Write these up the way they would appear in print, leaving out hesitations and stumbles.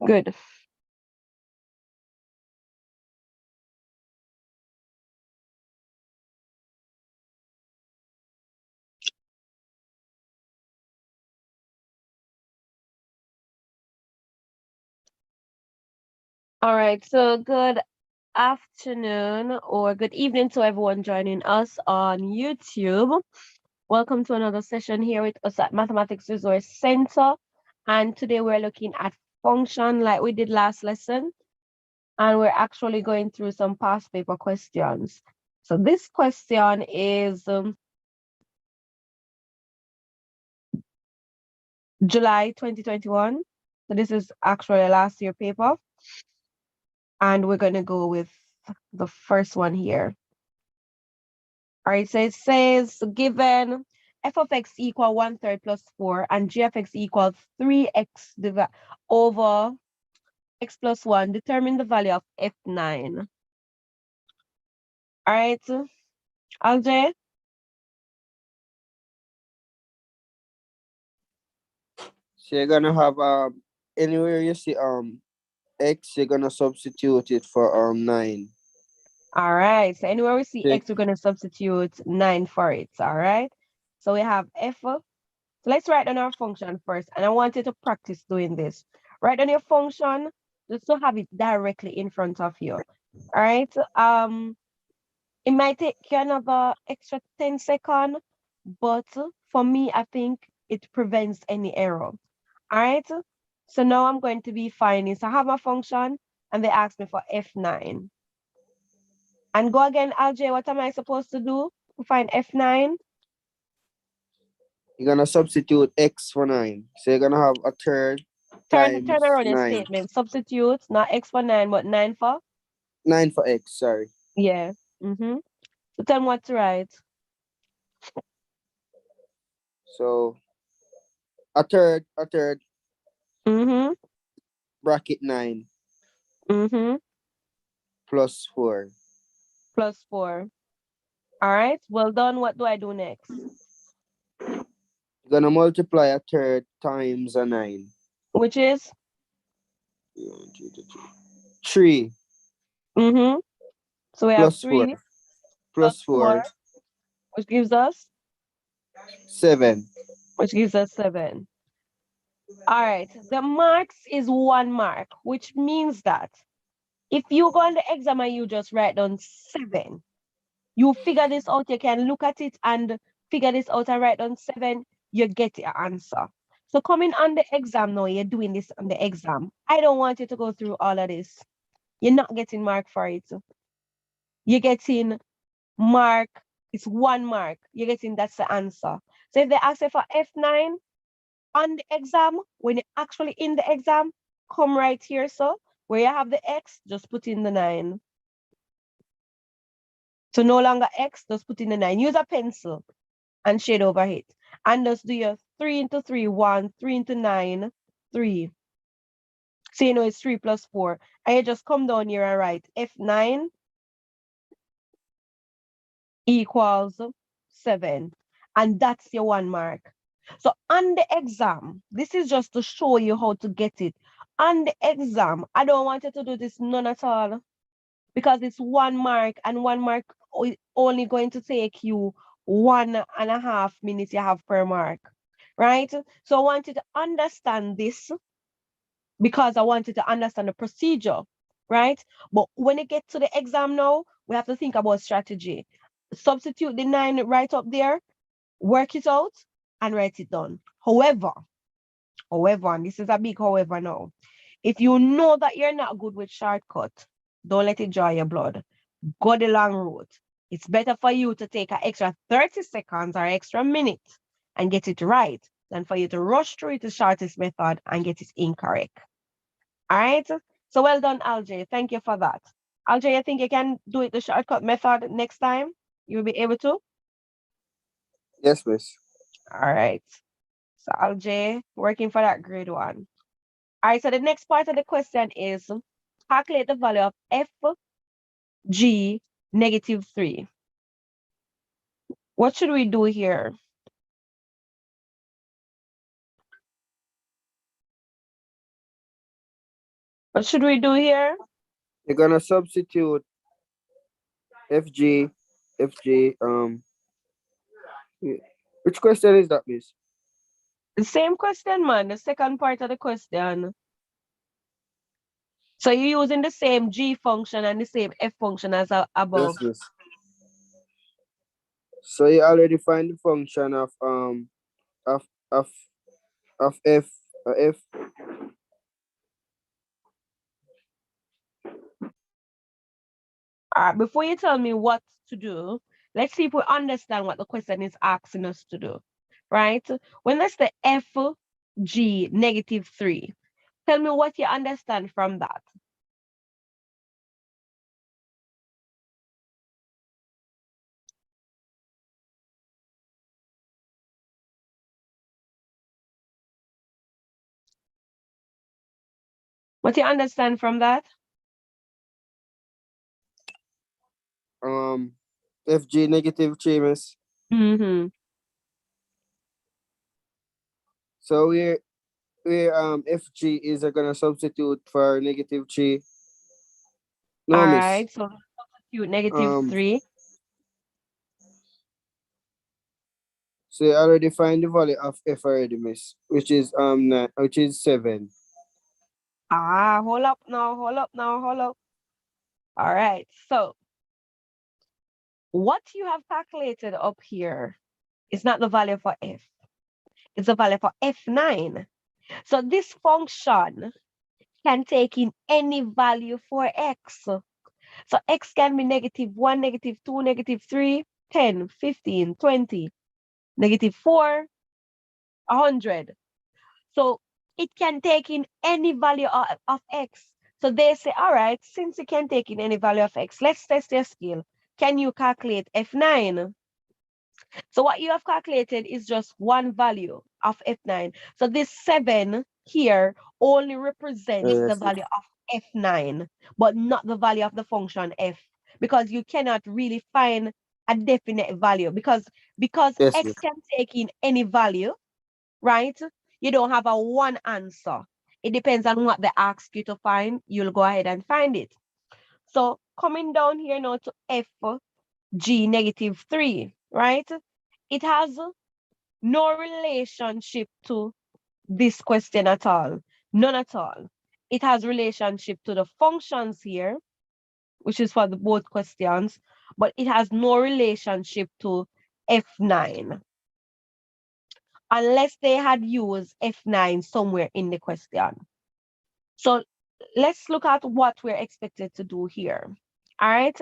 Good. All right. So good afternoon or good evening to everyone joining us on YouTube. Welcome to another session here with us at Mathematics Resource Center. And today we're looking at function like we did last lesson. And we're actually going through some past paper questions. So this question is July 2021. So this is actually a last year paper. And we're going to go with the first one here. All right, so it says given f of x equal 1/3 plus 4 and g of x equals 3x over x plus 1, determine the value of f9. All right, Aljay? So you're gonna have anywhere you see x, you're gonna substitute it for 9. All right, so anywhere we see Take x, we're going to substitute 9 for it. All right, so we have f. So let's write down our function first, and I want you to practice doing this. Write down your function just to have it directly in front of you. All right, it might take you another extra 10 seconds, but for me, I think it prevents any error. All right, so now I'm going to be finding. So I have my function, and they ask me for f9. And go again, Alj, what am I supposed to do to find f9? You're gonna substitute x for 9. So you're gonna have a third Turn times around your 9. statement. Substitute, not x for 9, but 9 for? 9 for x, sorry. Yeah. So tell me what to write. So a third Mm-hmm. bracket 9 Mm-hmm. plus 4. Plus 4. All right. Well done. What do I do next? You're gonna multiply a third times a 9. Which is? 3 Mm-hmm. So we have plus 4 3 plus plus 4, 4, which gives us? 7. Which gives us 7. All right. The marks is 1 mark, which means that if you go on the exam and you just write down 7, you figure this out, you can look at it and figure this out and write down 7, you get your answer. So coming on the exam now, you're doing this on the exam. I don't want you to go through all of this. You're not getting mark for it. You're getting mark, it's 1 mark. You're getting, that's the answer. So if they ask you for F9 on the exam, when you're actually in the exam, come right here. So where you have the X, just put in the 9. So no longer X, just put in the 9. Use a pencil and shade over it. And just do your 3 into 3, 1, 3 into 9, 3. So you know it's 3 plus 4. And you just come down here and write F9 equals 7. And that's your 1 mark. So on the exam, this is just to show you how to get it. On the exam, I don't want you to do this none at all, because it's 1 mark, and 1 mark is only going to take you 1.5 minutes you have per mark, right? So I want you to understand this because I want you to understand the procedure, right? But when it gets to the exam now, we have to think about strategy. Substitute the 9 right up there, work it out, and write it down. However, and this is a big however now, if you know that you're not good with shortcut, don't let it draw your blood. Go the long route. It's better for you to take an extra 30 seconds or extra minute and get it right than for you to rush through it the shortest method and get it incorrect. All right? So well done, Alj. Thank you for that. Alj, I think you can do it the shortcut method next time. You'll be able to? Yes, miss. All right. So Alj, working for that grade 1. All right, so the next part of the question is calculate the value of f g negative 3. What should we do here? What should we do here? You're gonna substitute FG, which question is that, miss? The same question, man. The second part of the question. So you're using the same G function and the same F function as above. Yes, miss. So you already find the function of of of f f. All right, before you tell me what to do, let's see if we understand what the question is asking us to do, right? When that's the FG -3, tell me what you understand from that. What you understand from that? FG -3, miss. Mm-hmm. So we FG is gonna substitute for -3. No, All miss. right, so substitute -3. So you already find the value of f already, miss, which is 7. Hold up now, hold up now, hold up. All right, so what you have calculated up here is not the value for f, it's the value for f9. So this function can take in any value for x. So x can be -1, -2, -3, 10, 15, 20, -4, 100. So it can take in any value of x. So they say, all right, since it can take in any value of x, let's test your skill. Can you calculate f9? So what you have calculated is just one value of f9. So this 7 here only represents the Yes, value of f9, but not the value of the function f, because you cannot really find a definite value because yes, x miss. can take in any value, right? You don't have a one answer. It depends on what they ask you to find. You'll go ahead and find it. So coming down here now to FG -3, right? It has no relationship to this question at all. None at all. It has relationship to the functions here, which is for the both questions, but it has no relationship to F9, unless they had used F9 somewhere in the question. So let's look at what we're expected to do here. All right.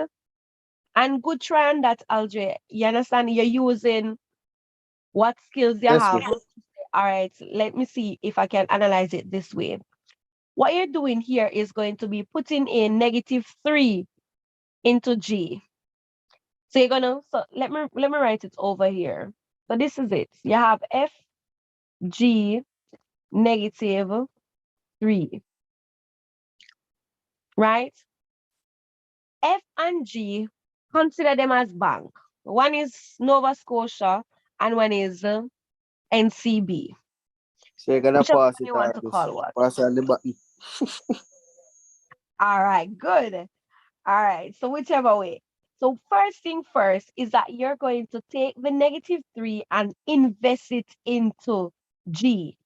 And good try on that, Aldre. You understand? You're using what skills you Yes, have. miss. All right, let me see if I can analyze it this way. What you're doing here is going to be putting in -3 into G. So you're gonna, so let me write it over here. So this is it. You have FG -3, right? F and G, consider them as bank. One is Nova Scotia and one is NCB. So you're gonna Whichever pass one it you want out, to miss. call what. Pass on the button. All right, good. All right, so whichever way. So first thing first is that you're going to take the -3 and invest it into G,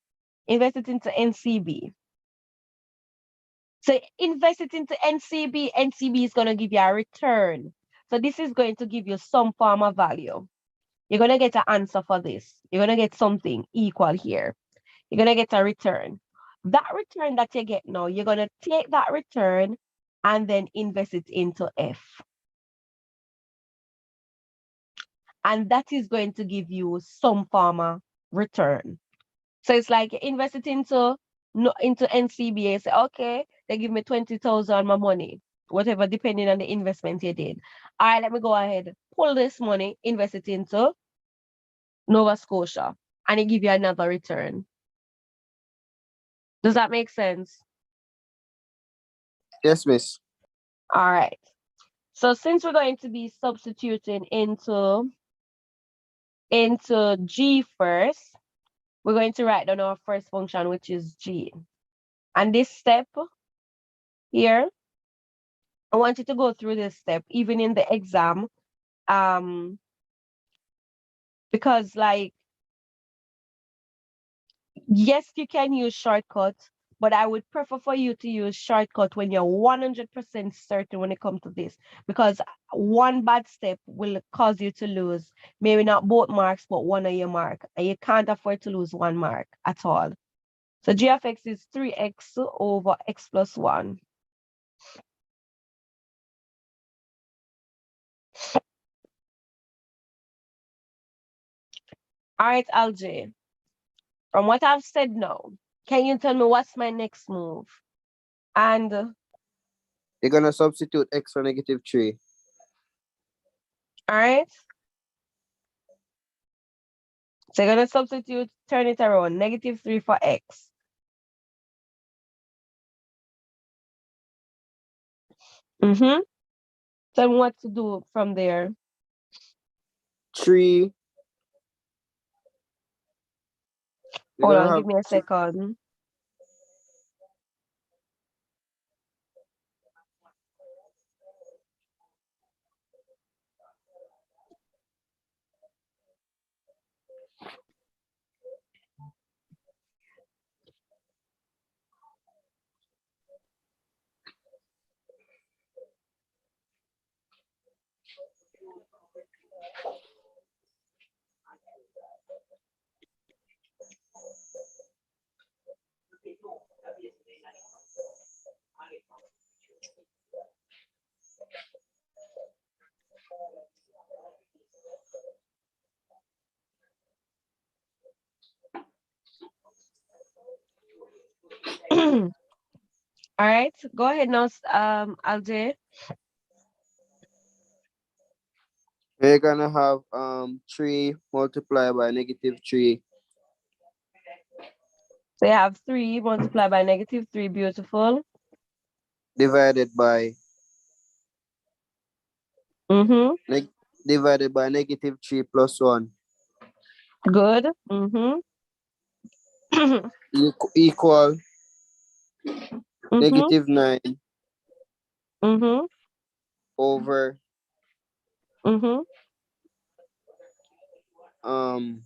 invest it into NCB. So invest it into NCB, NCB is going to give you a return. So this is going to give you some form of value. You're going to get an answer for this. You're going to get something equal here. You're going to get a return. That return that you get now, you're going to take that return and then invest it into F. And that is going to give you some form of return. So it's like you invest it into NCBA, say, okay, they give me 20,000 my money, whatever, depending on the investment you did. All right, let me go ahead, pull this money, invest it into Nova Scotia, and it give you another return. Does that make sense? Yes, miss. All right. So since we're going to be substituting into G first, we're going to write down our first function, which is G. And this step, here, I want you to go through this step, even in the exam, because like, yes, you can use shortcuts, but I would prefer for you to use shortcut when you're 100% certain when it comes to this, because one bad step will cause you to lose maybe not both marks, but one of your mark, and you can't afford to lose one mark at all. So g of x is 3x over x plus 1. All right, LJ, from what I've said now, can you tell me what's my next move? And You're gonna substitute x for -3. all right, so you're gonna substitute, turn it around, -3 for x. Tell me what to do from there. 3. You're Hold gonna on, have give me a second. All right, go ahead now, LJ. You're gonna have 3 multiplied by -3 So you have 3 multiplied by -3, beautiful. divided by Mm-hmm. divided by -3 plus 1 Good. Mm-hmm. equal Mm-hmm. -9 Mm-hmm. over Mm-hmm. um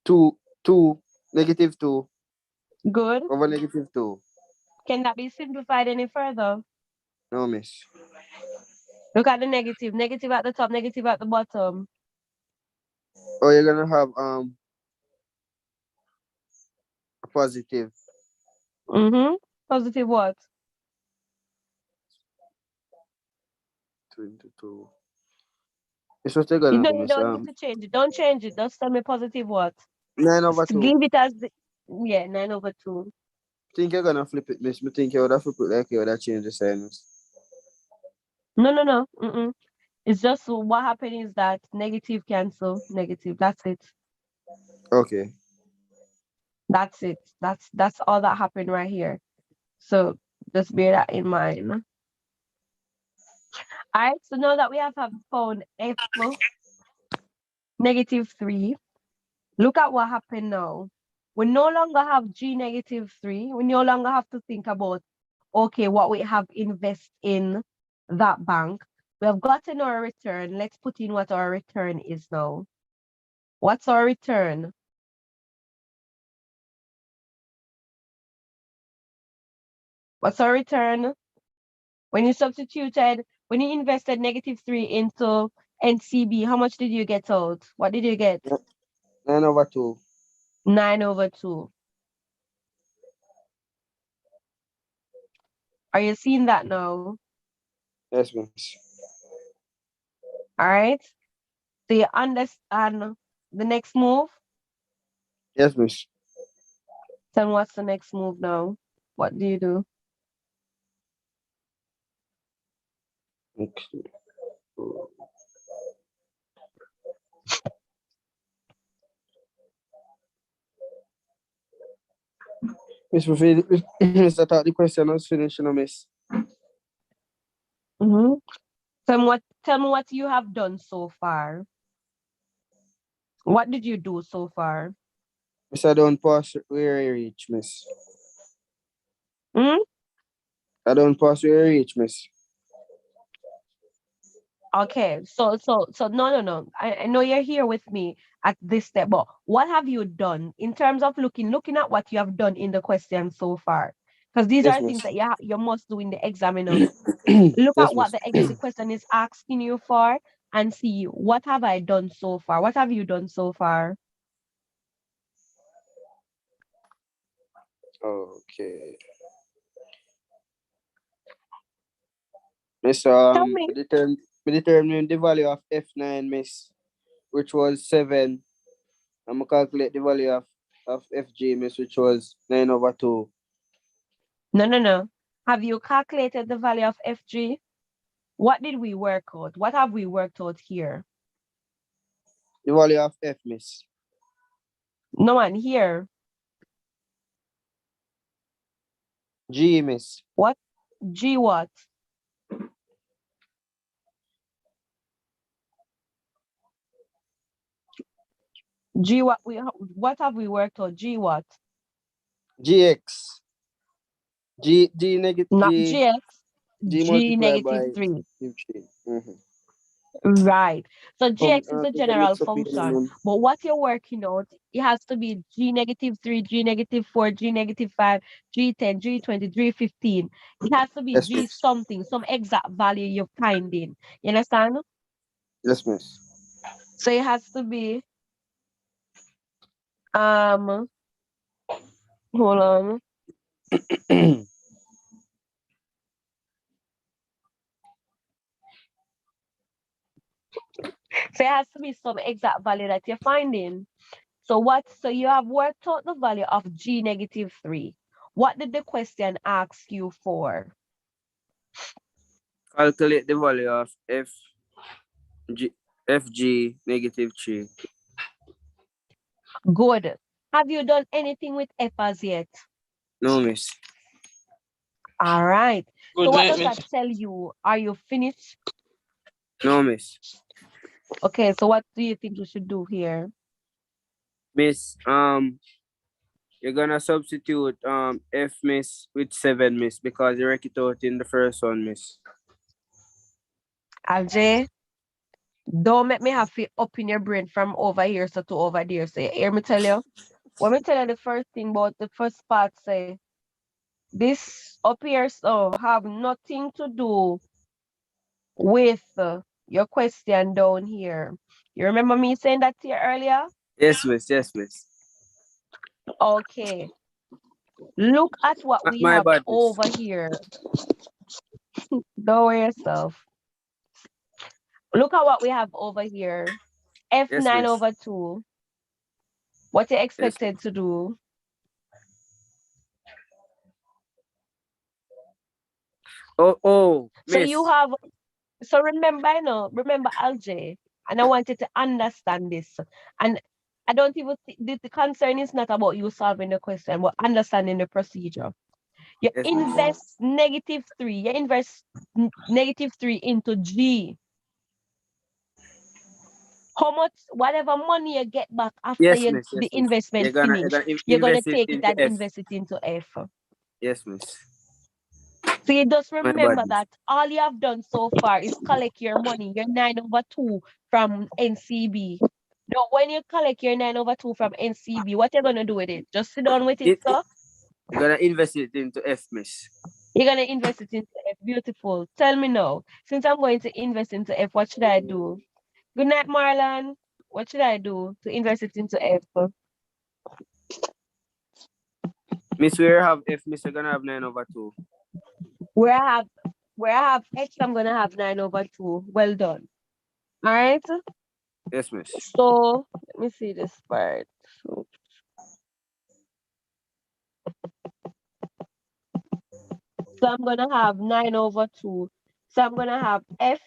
2 -2 Good. over -2. Can that be simplified any further? No, miss. Look at the negative. Negative at the top, negative at the bottom. Or you're gonna have a positive Mm-hmm. Positive what? 22. It's what you're You gonna know, do, you miss. don't need to change it. Don't change it. Just tell me positive what? 9 over Just 2. leave it as the, yeah, 9/2. Think you're gonna flip it, miss. Me think you would have flip it like you would have changed the sign, miss. No, no, no. Mm-mm. It's just what happened is that negative cancel negative. That's it. Okay. That's it. That's all that happened right here. So just bear that in mind. All right. So now that we have found f -3, look at what happened now. We no longer have g -3. We no longer have to think about, okay, what we have invest in that bank. We have gotten our return. Let's put in what our return is now. What's our return? What's our return? When you substituted, when you invested -3 into NCB, how much did you get out? What did you get? 9 over 2. 9/2. Are you seeing that now? Yes, miss. All right. So you understand the next move? Yes, miss. Then what's the next move now? What do you do? Okay. Miss, miss, I thought the question was finished, you know, miss. Mm-hmm. Tell me what you have done so far. What did you do so far? Miss, I don't pass where I reach, miss. Hmm? I don't pass where you reach, miss. Okay, so no. I know you're here with me at this step, but what have you done in terms of looking at what you have done in the question so far? Because these Yes, are things miss. that you must do in the exam, you know. Look at Yes, what miss. the question is asking you for and see what have I done so far? What have you done so far? Okay. Miss, Tell me. we determine the value of F9, miss, which was 7. I'm gonna calculate the value of FG, miss, which was 9/2. No. Have you calculated the value of FG? What did we work out? What have we worked out here? The value of F, miss. No one here. G, miss. What? G what? G what have we worked out? G what? GX. G negative Not G GX, G G multiplied negative by 3. 3. Mm-hmm. Right. So GX is a Take a general mix up here, function, but what you're working out, it has to be G negative 3, G negative 4, G negative 5, G10, G20, G15. It has to be Yes, G miss. something, some exact value you're finding. You understand? Yes, miss. So it has to be, um, hold on. So it has to be some exact value that you're finding. So you have worked out the value of G negative 3. What did the question ask you for? Calculate the value of G, FG negative 3. Good. Have you done anything with F as yet? No, miss. All right. So Good what night, does miss. that tell you? Are you finished? No, miss. Okay, so what do you think we should do here? Miss, you're gonna substitute F, miss, with 7, miss, because you wreck it out in the first one, miss. Alj, don't make me have to up in your brain from over here so to over there. So you hear me tell you? When me tell you the first thing about the first part, say this up here so have nothing to do with your question down here. You remember me saying that to you earlier? Yes, miss. Yes, miss. Okay. Look at what we My have bad, miss. over here. Don't worry yourself. Look at what we have over here. Yes, F9 miss. over 2. What you Yes, expected miss. to do? Oh, So you miss. have, so remember Alj, and I want you to understand this. And I don't even think the concern is not about you solving the question, but understanding the procedure. You Yes, miss. invest -3. You invest -3 into G. How much, whatever money you get back after Yes, miss. the Yes, miss. investment You're finish, gonna you're gonna invest it take it into and F. invest it into F. Yes, miss. So you just My bad, remember miss. that all you have done so far is collect your money, your 9/2 from NCB. Now, when you collect your 9/2 from NCB, what you're gonna do with it? Just sit down with it, It, sir. you're gonna invest it into F, miss. You're gonna invest it into F. Beautiful. Tell me now. Since I'm going to invest into F, what should I do? Good night, Marlon. What should I do to invest it into F? Miss, where have F, miss, you're gonna have 9/2. Where I have where I have X, I'm gonna have 9/2. Well done. All right. Yes, miss. So let me see this part. So I'm gonna have 9/2. So I'm gonna have F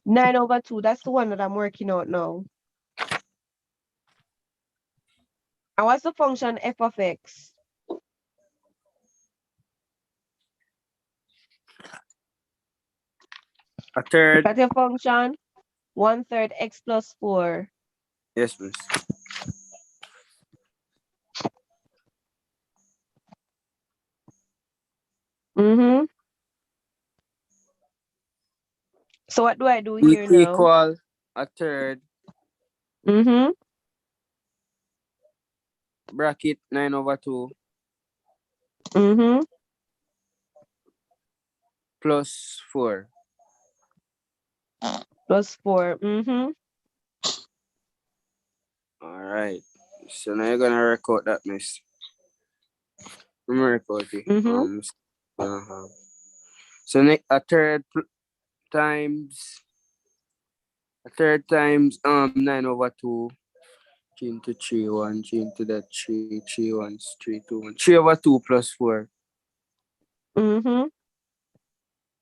9/2. That's the one that I'm working out now. And what's the function f of x? A third. That's your function. 1/3 x plus 4. Yes, miss. Mm-hmm. So what do I do here now? Equal a third Mm-hmm. bracket 9/2 Mm-hmm. plus 4. Plus 4. Mm-hmm. All right. So now you're gonna record that, miss. I'm recording. Mm-hmm. So a third times 9/2 3 into 3 1 3 into that 3 3 1 3 2 1 3/2 plus 4. Mm-hmm.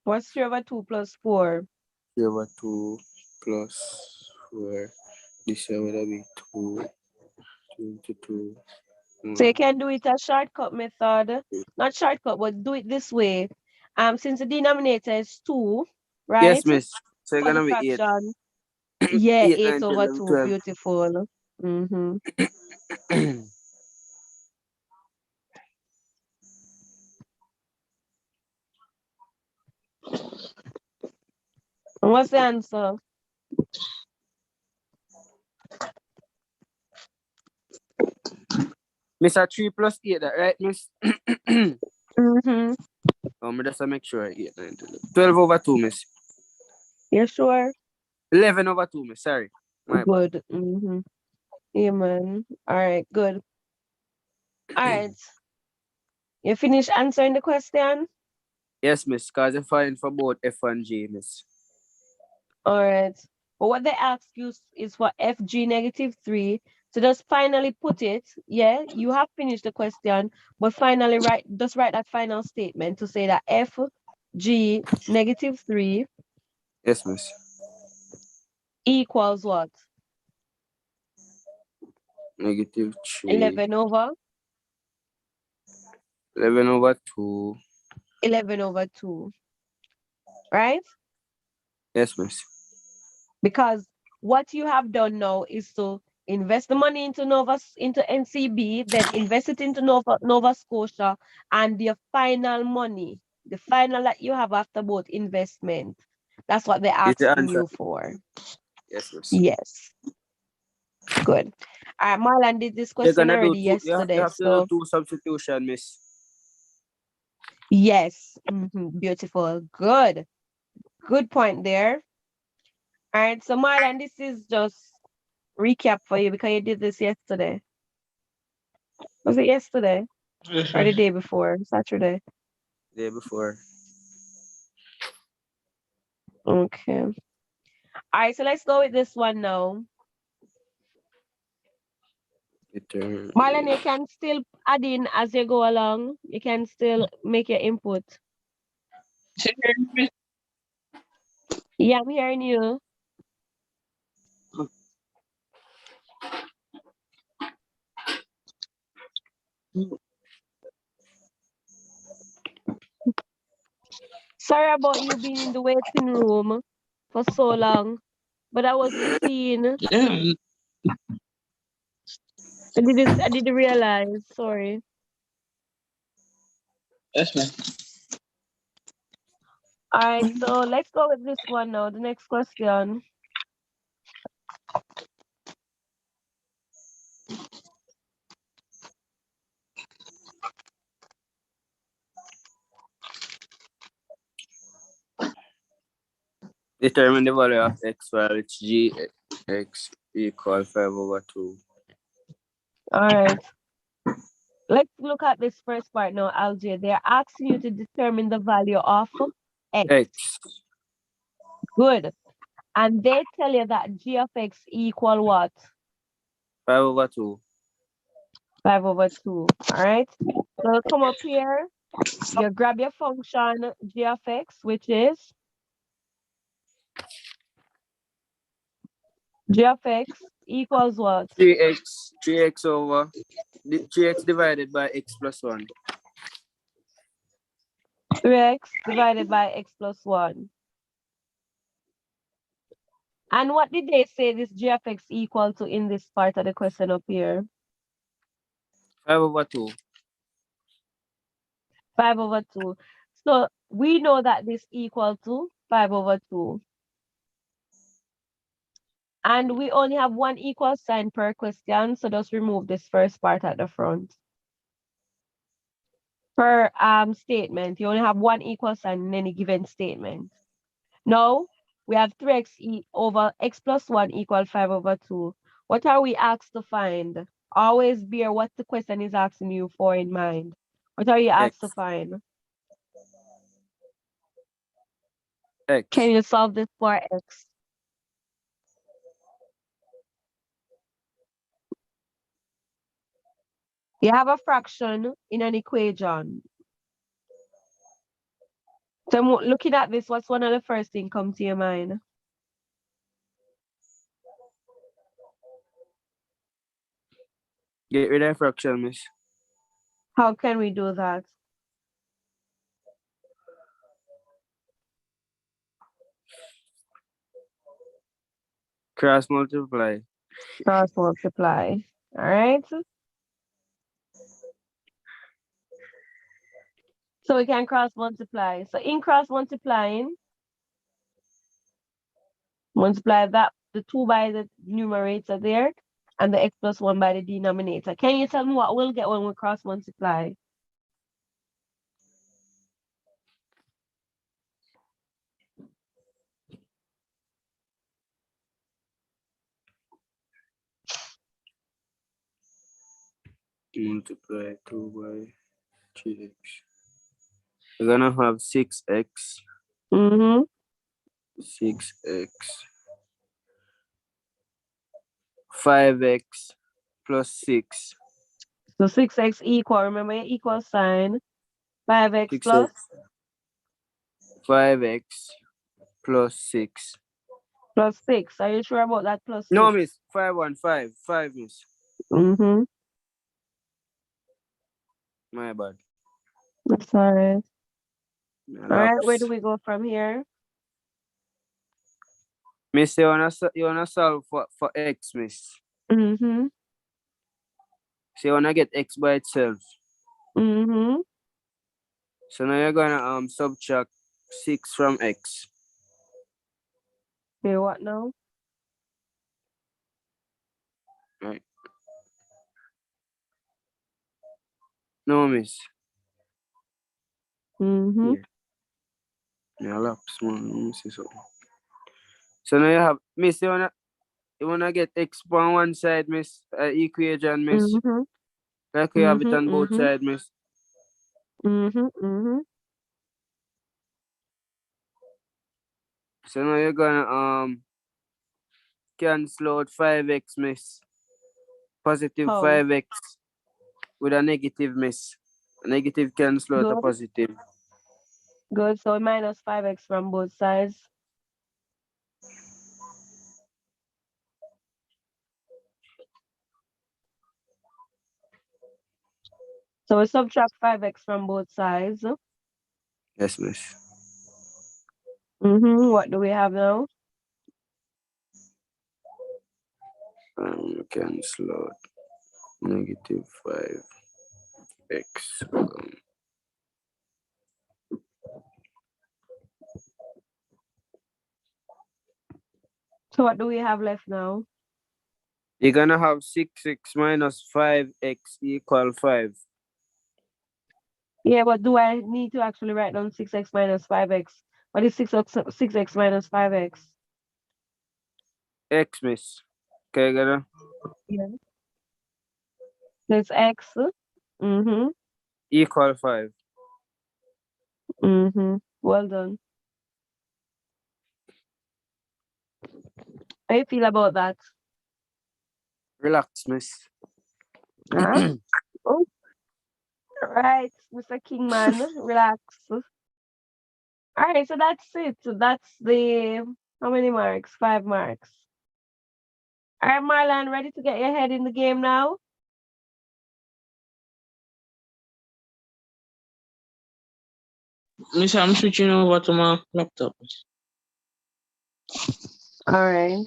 What's 3/2 plus 4? 3/2 plus 4. This here would be 2 into 2. So you can do it a shortcut method. Not shortcut, but do it this way. Since the denominator is 2, Yes, right? miss. So you're For the gonna be 8. fraction. Yeah, 8, 8 9, 10, over 11, 2. 12. Beautiful. Mm-hmm. And what's the answer? Miss a 3 plus 8, that right, miss? Mm-hmm. Me just to make sure 8, 9, 10, 12/2, miss. You sure? 11/2, miss. Sorry. My bad. Good. Mm-hmm. Yeah, man. All right, good. All right. You finish answering the question? Yes, miss. Because I find for both F and G, miss. All right. But what they ask you is for FG -3. So just finally put it. Yeah, you have finished the question, but finally write that final statement to say that FG -3 Yes, miss. equals what? -3. 11 over 11/2. 11 over 2. Right? Yes, miss. Because what you have done now is to invest the money into NCB, then invest it into Nova Scotia, and the final money, the final that you have after both investment. That's what they're Is the asking answer? you for. Yes, miss. Yes. Good. All right, Marlon did this You're question gonna do already two. You yesterday. have to do So 2 substitution, miss. yes. Beautiful. Good. Good point there. All right. So Marlon, this is just recap for you because you did this yesterday. Was it yesterday or the day before? Saturday. Day before. Okay. All right, so let's go with this one now. Marlon, you can still add in as you go along. You can still make your input. Yeah, I'm hearing you. Sorry about you being in the waiting room for so long, but I wasn't seeing. Yeah, I didn't realize. Sorry. that's man. All right, so let's go with this one now. The next question. Determine the value of x while it's g x equal 5/2. All right. Let's look at this first part now, Algier. They're asking you to determine the value of x. X Good. And they tell you that g of x equal what? 5/2. 5 over 2. All right. So come up here. You grab your function g of x, which is g of x equals what? 3x over 3x divided by x plus 1. 3x divided by x plus 1. And what did they say this g of x equal to in this part of the question up here? 5/2. 5 over 2. So we know that this equal to 5 over 2. And we only have one equal sign per question, so just remove this first part at the front. Per statement, you only have one equal sign in any given statement. Now, we have 3x over x plus 1 equal 5 over 2. What are we asked to find? Always bear what the question is asking you for in mind. What are you asked to X. find? X. Can you solve this for x? You have a fraction in an equation. So looking at this, what's one of the first thing come to your mind? Get rid of fraction, miss. How can we do that? Cross multiply. Cross multiply. All right. So we can cross multiply. So in cross multiplying, multiply that the 2 by the numerator there and the x plus 1 by the denominator. Can you tell me what we'll get when we cross multiply? Multiply 2 by 3x. We're gonna have 6x. Mm-hmm. 6x. 5x plus 6. So 6x equal, remember your equal sign, 5x 6x. plus 5x plus 6. 6. Are you sure about that plus No, 6? miss. 515. 5, miss. Mm-hmm. My bad. That's all right. My All right, where lapse. do we go from here? Miss, you wanna solve for x, miss. Mm-hmm. So you wanna get x by itself. Mm-hmm. So now you're gonna subtract 6 from x. Okay, what now? Right. No, miss. Mm-hmm. Yeah. My lapse, man. Let me see something. So now you have, miss, you wanna get x on one side, miss, equation, miss. Mm-hmm. Like we have it Mm-hmm. on both Mm-hmm. sides, miss. Mm-hmm. Mm-hmm. So now you're gonna cancel out 5x, miss. Positive How? 5x with a negative, miss. A negative cancel out a Good. positive. Good. So minus 5x from both sides. So we subtract 5x from both sides. Yes, miss. Mm-hmm. What do we have now? Cancel out negative 5x. So what do we have left now? You're gonna have 6x minus 5x equal 5. Yeah, but do I need to actually write down 6x minus 5x? What is 6x minus 5x? X, miss. Okay, gonna Yeah. So it's x. Mm-hmm. equal 5. Mm-hmm. Well done. How you feel about that? Relax, miss. Huh? Oh, right, Mr. Kingman, relax. All right, so that's it. So that's the how many marks? 5 marks. All right, Marlon, ready to get your head in the game now? Miss, I'm switching over to my laptop. All right.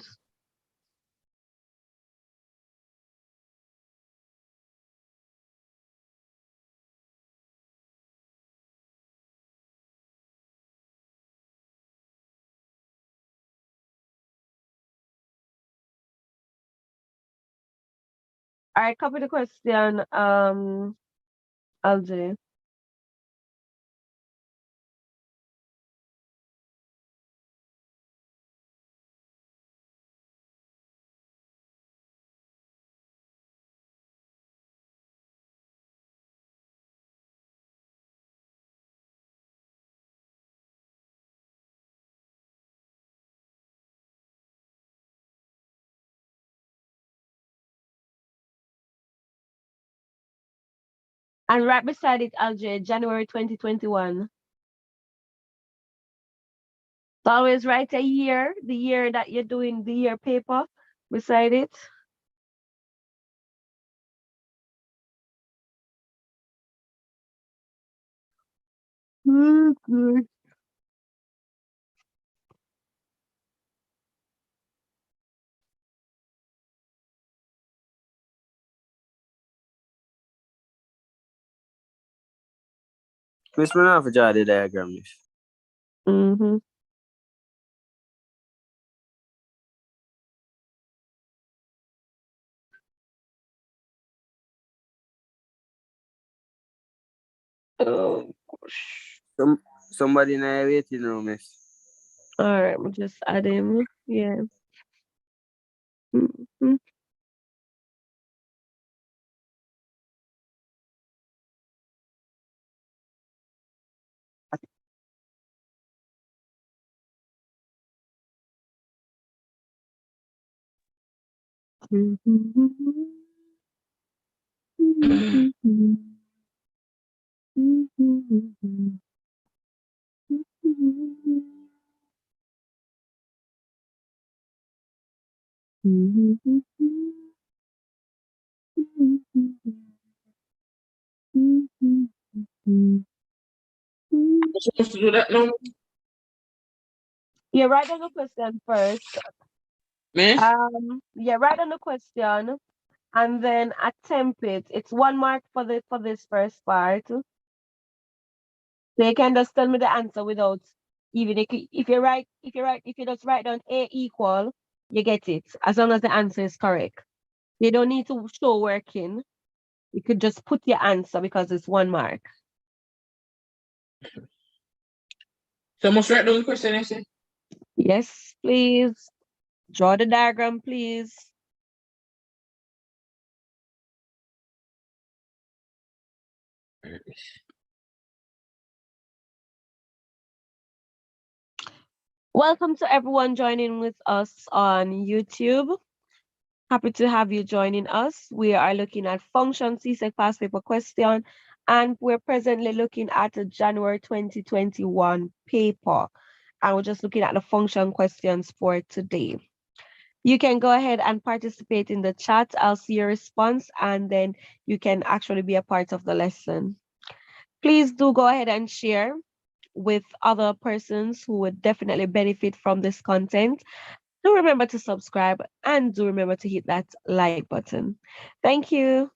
All right, copy the question, LJ. And right beside it, LJ, January 2021. So always write a year, the year that you're doing the year paper beside it. Good. Miss, me not for draw the diagram, miss. Mm-hmm. Oh, gosh. Somebody in a waiting room, miss. All right, we'll just add him. Yeah. Mhm. I'm supposed to do that now? Yeah, write down the question first. Me? Yeah, write down the question and then attempt it. It's 1 mark for this first part. So you can just tell me the answer without even if you just write down A equal, you get it. As long as the answer is correct. You don't need to show working. You could just put your answer because it's 1 mark. So I must write down the question, I say? Yes, please. Draw the diagram, please. Welcome to everyone joining with us on YouTube. Happy to have you joining us. We are looking at function CSEC past paper question, and we're presently looking at a January 2021 paper. And we're just looking at the function questions for today. You can go ahead and participate in the chat. I'll see your response, and then you can actually be a part of the lesson. Please do go ahead and share with other persons who would definitely benefit from this content. Do remember to subscribe and do remember to hit that like button. Thank you.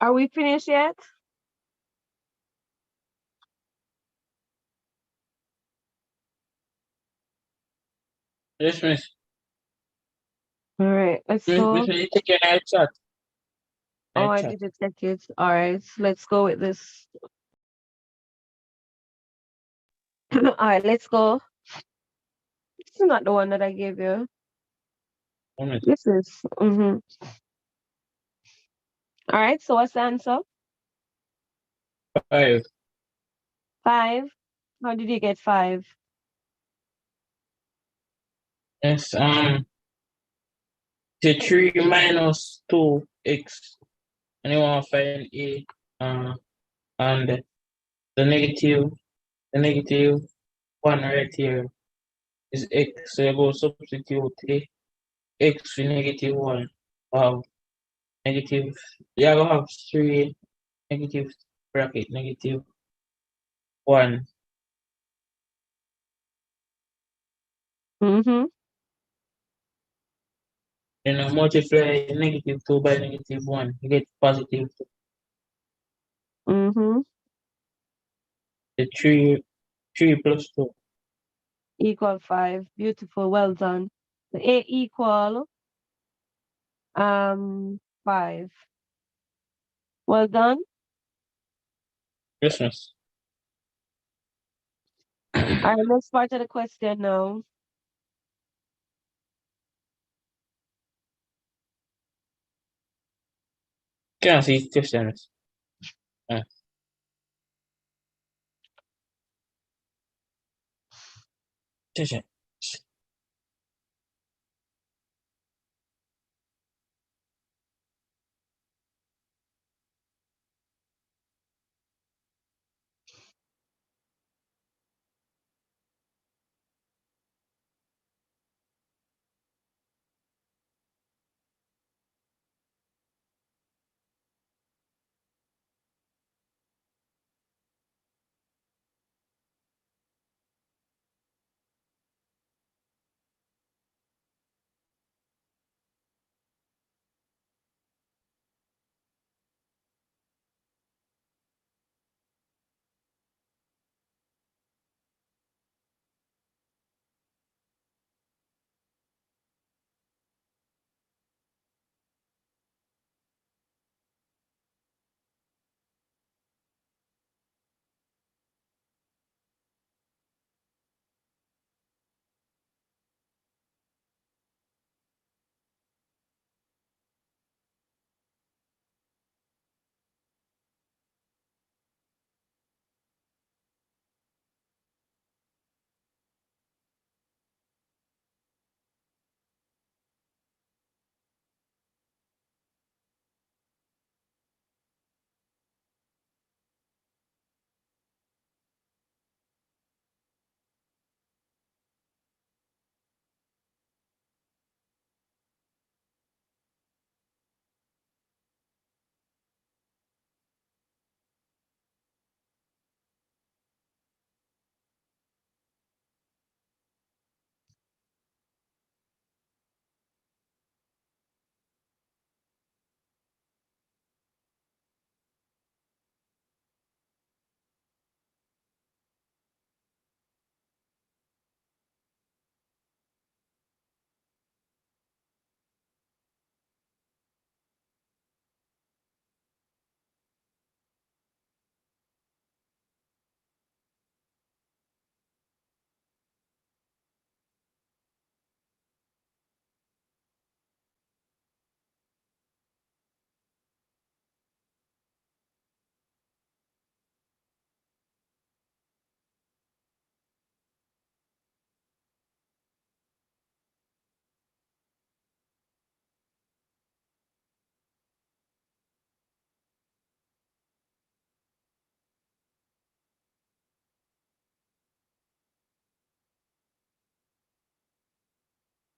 Are we finished yet? Yes, miss. All right, let's Miss, go. miss, you take your night chat. Oh, Night I chat. didn't check it. All right, let's go with this. All right, let's go. This is not the one that I gave you. 1 minute. This is. All right, so what's the answer? 5. 5. How did you get 5? Yes, the 3 minus 2x. And you want to find a, and the negative 1 right here is x. So you go substitute a x with negative 1. Wow. Negative, you go have 3 negative bracket, negative 1. Mm-hmm. Then I multiply negative 2 by negative 1. You get positive 2. Mm-hmm. The 3 plus 2. Equal 5. Beautiful. Well done. The A equal 5. Well done. Christmas. All right, let's start to the question now. Can't see questions. Question.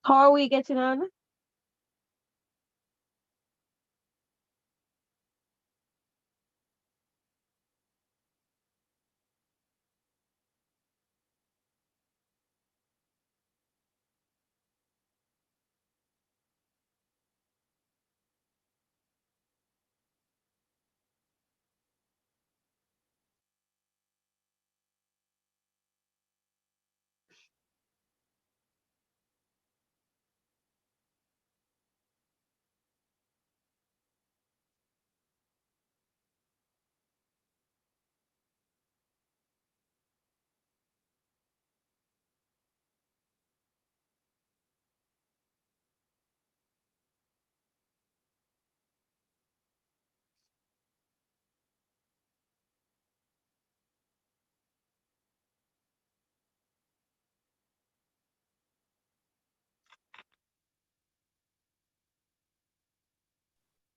How are we getting on?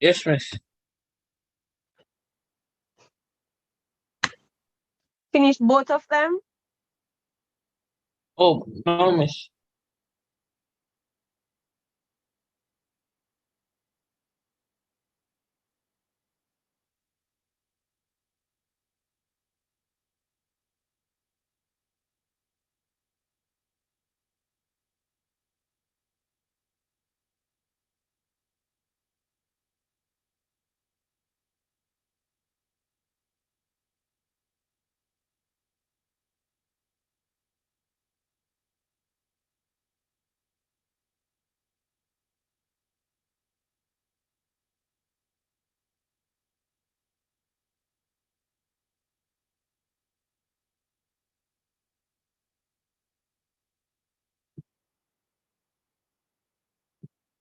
Yes, miss. Finish both of them? Oh, no, miss.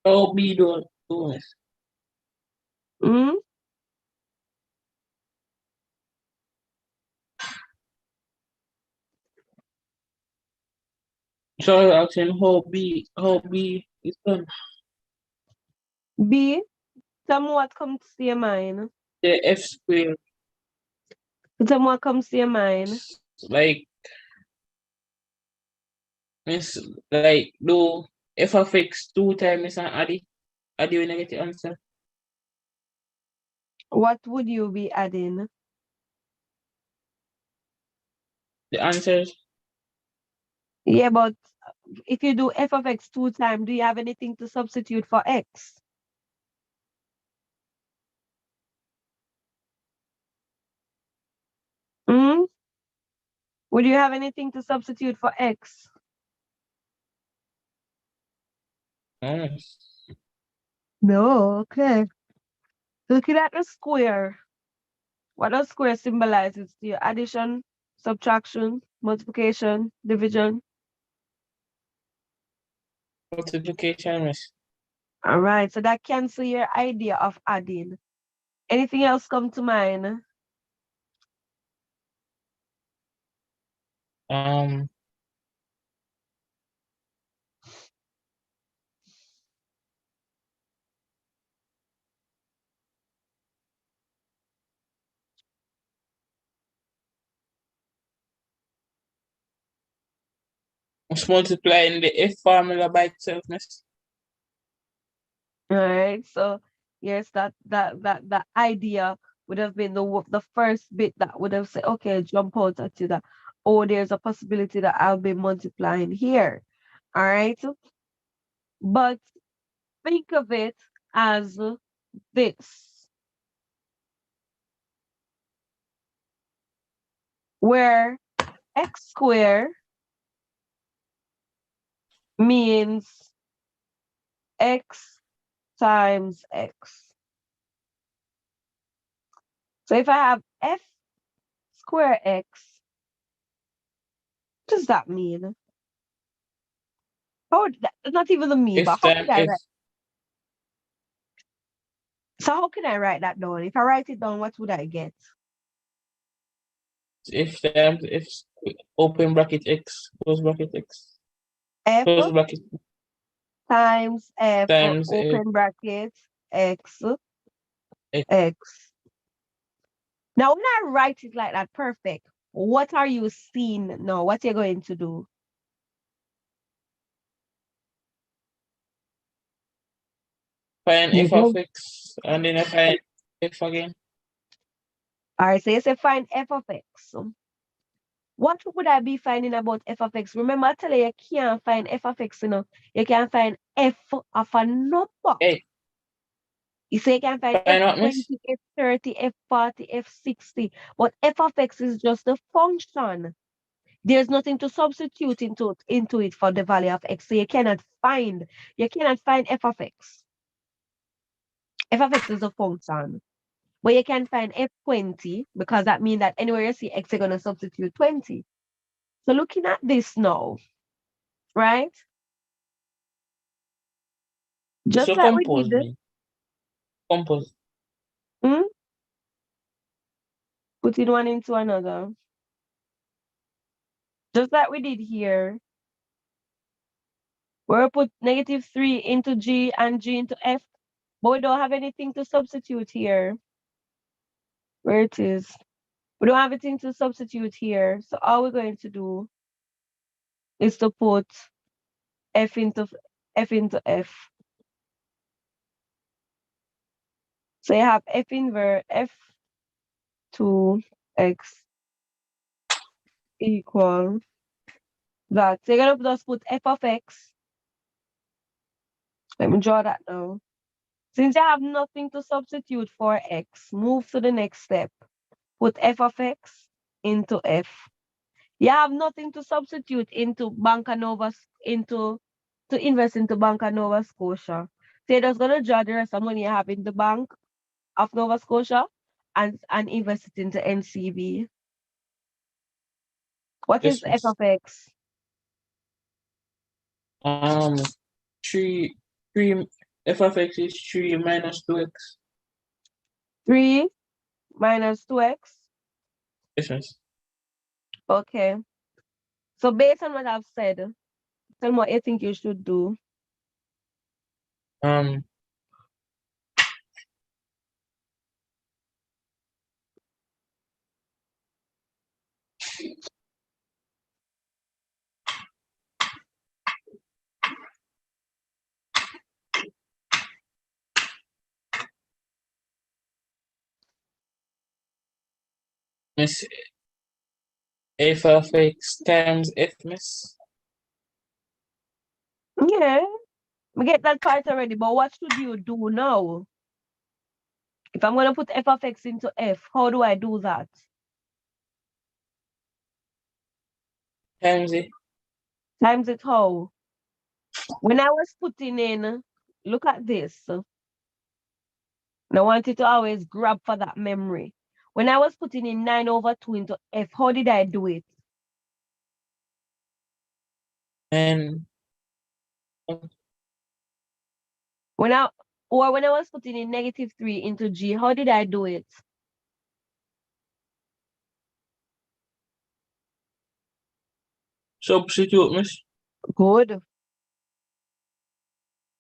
Oh, B do, miss. Hmm? So I was asking how B is done. B, tell me what comes to your mind. The F square, Tell me what comes to your mind. like, miss, like, do F of X 2 times and add it when I get the answer. What would you be adding? The answers, Yeah, but if you do f of x 2 times, do you have anything to substitute for x? Hmm? Would you have anything to substitute for x? oh, No, okay. Looking at the square, what does square symbolize? It's your addition, subtraction, multiplication, division. multiplication, miss. All right, so that cancel your idea of adding. Anything else come to mind? Um, just multiplying the F formula by itself, miss. All right, so yes, that idea would have been the first bit that would have said, okay, jump out at you that, oh, there's a possibility that I'll be multiplying here. All right, but think of it as this, where x squared means x times x. So if I have f square x, what does that mean? How would that, not even the mean, F but how times could I F, write? So how can I write that down? If I write it down, what would I get? F times F, open bracket X, close bracket X, F close bracket times f times F, open bracket x X. x. Now when I write it like that, perfect. What are you seeing now? What you're going to do? Find You F of go. X, and then I find F again. All right, so you say find f of x. What would I be finding about f of x? Remember, I tell you, you can't find f of x, you know. You can find f of a number. Hey, You say you can find find out, F20, miss? F30, F40, F60, but f of x is just a function. There's nothing to substitute into it for the value of x. So you cannot find f of x. F of x is a function. But you can find F20 because that means that anywhere you see x, you're gonna substitute 20. So looking at this now, right? Just So like we compose did, me. Compose. hmm, putting one into another. Just like we did here, where we put -3 into G and G into F. But we don't have anything to substitute here. Where it is. We don't have anything to substitute here. So all we're going to do is to put f into f. So you have f inverse f2x equal that. So you're gonna just put f of x. Let me draw that now. Since you have nothing to substitute for x, move to the next step. Put f of x into f. You have nothing to substitute into to invest into Bank of Nova Scotia. So you're just gonna draw the rest of money you have in the Bank of Nova Scotia and invest it into NCB. What Yes, is f miss. of x? 3 f of x is 3 minus 2x. 3 minus 2x. Yes, miss. Okay. So based on what I've said, tell me what you think you should do. Miss, f of x times f, miss. Yeah, we get that part already, but what should you do now? If I'm going to put f of x into f, how do I do that? Times it. Times it how? When I was putting in, look at this. And I want you to always grab for that memory. When I was putting in 9/2 into f, how did I do it? And When I was putting in -3 into g, how did I do it? substitute, miss. Good.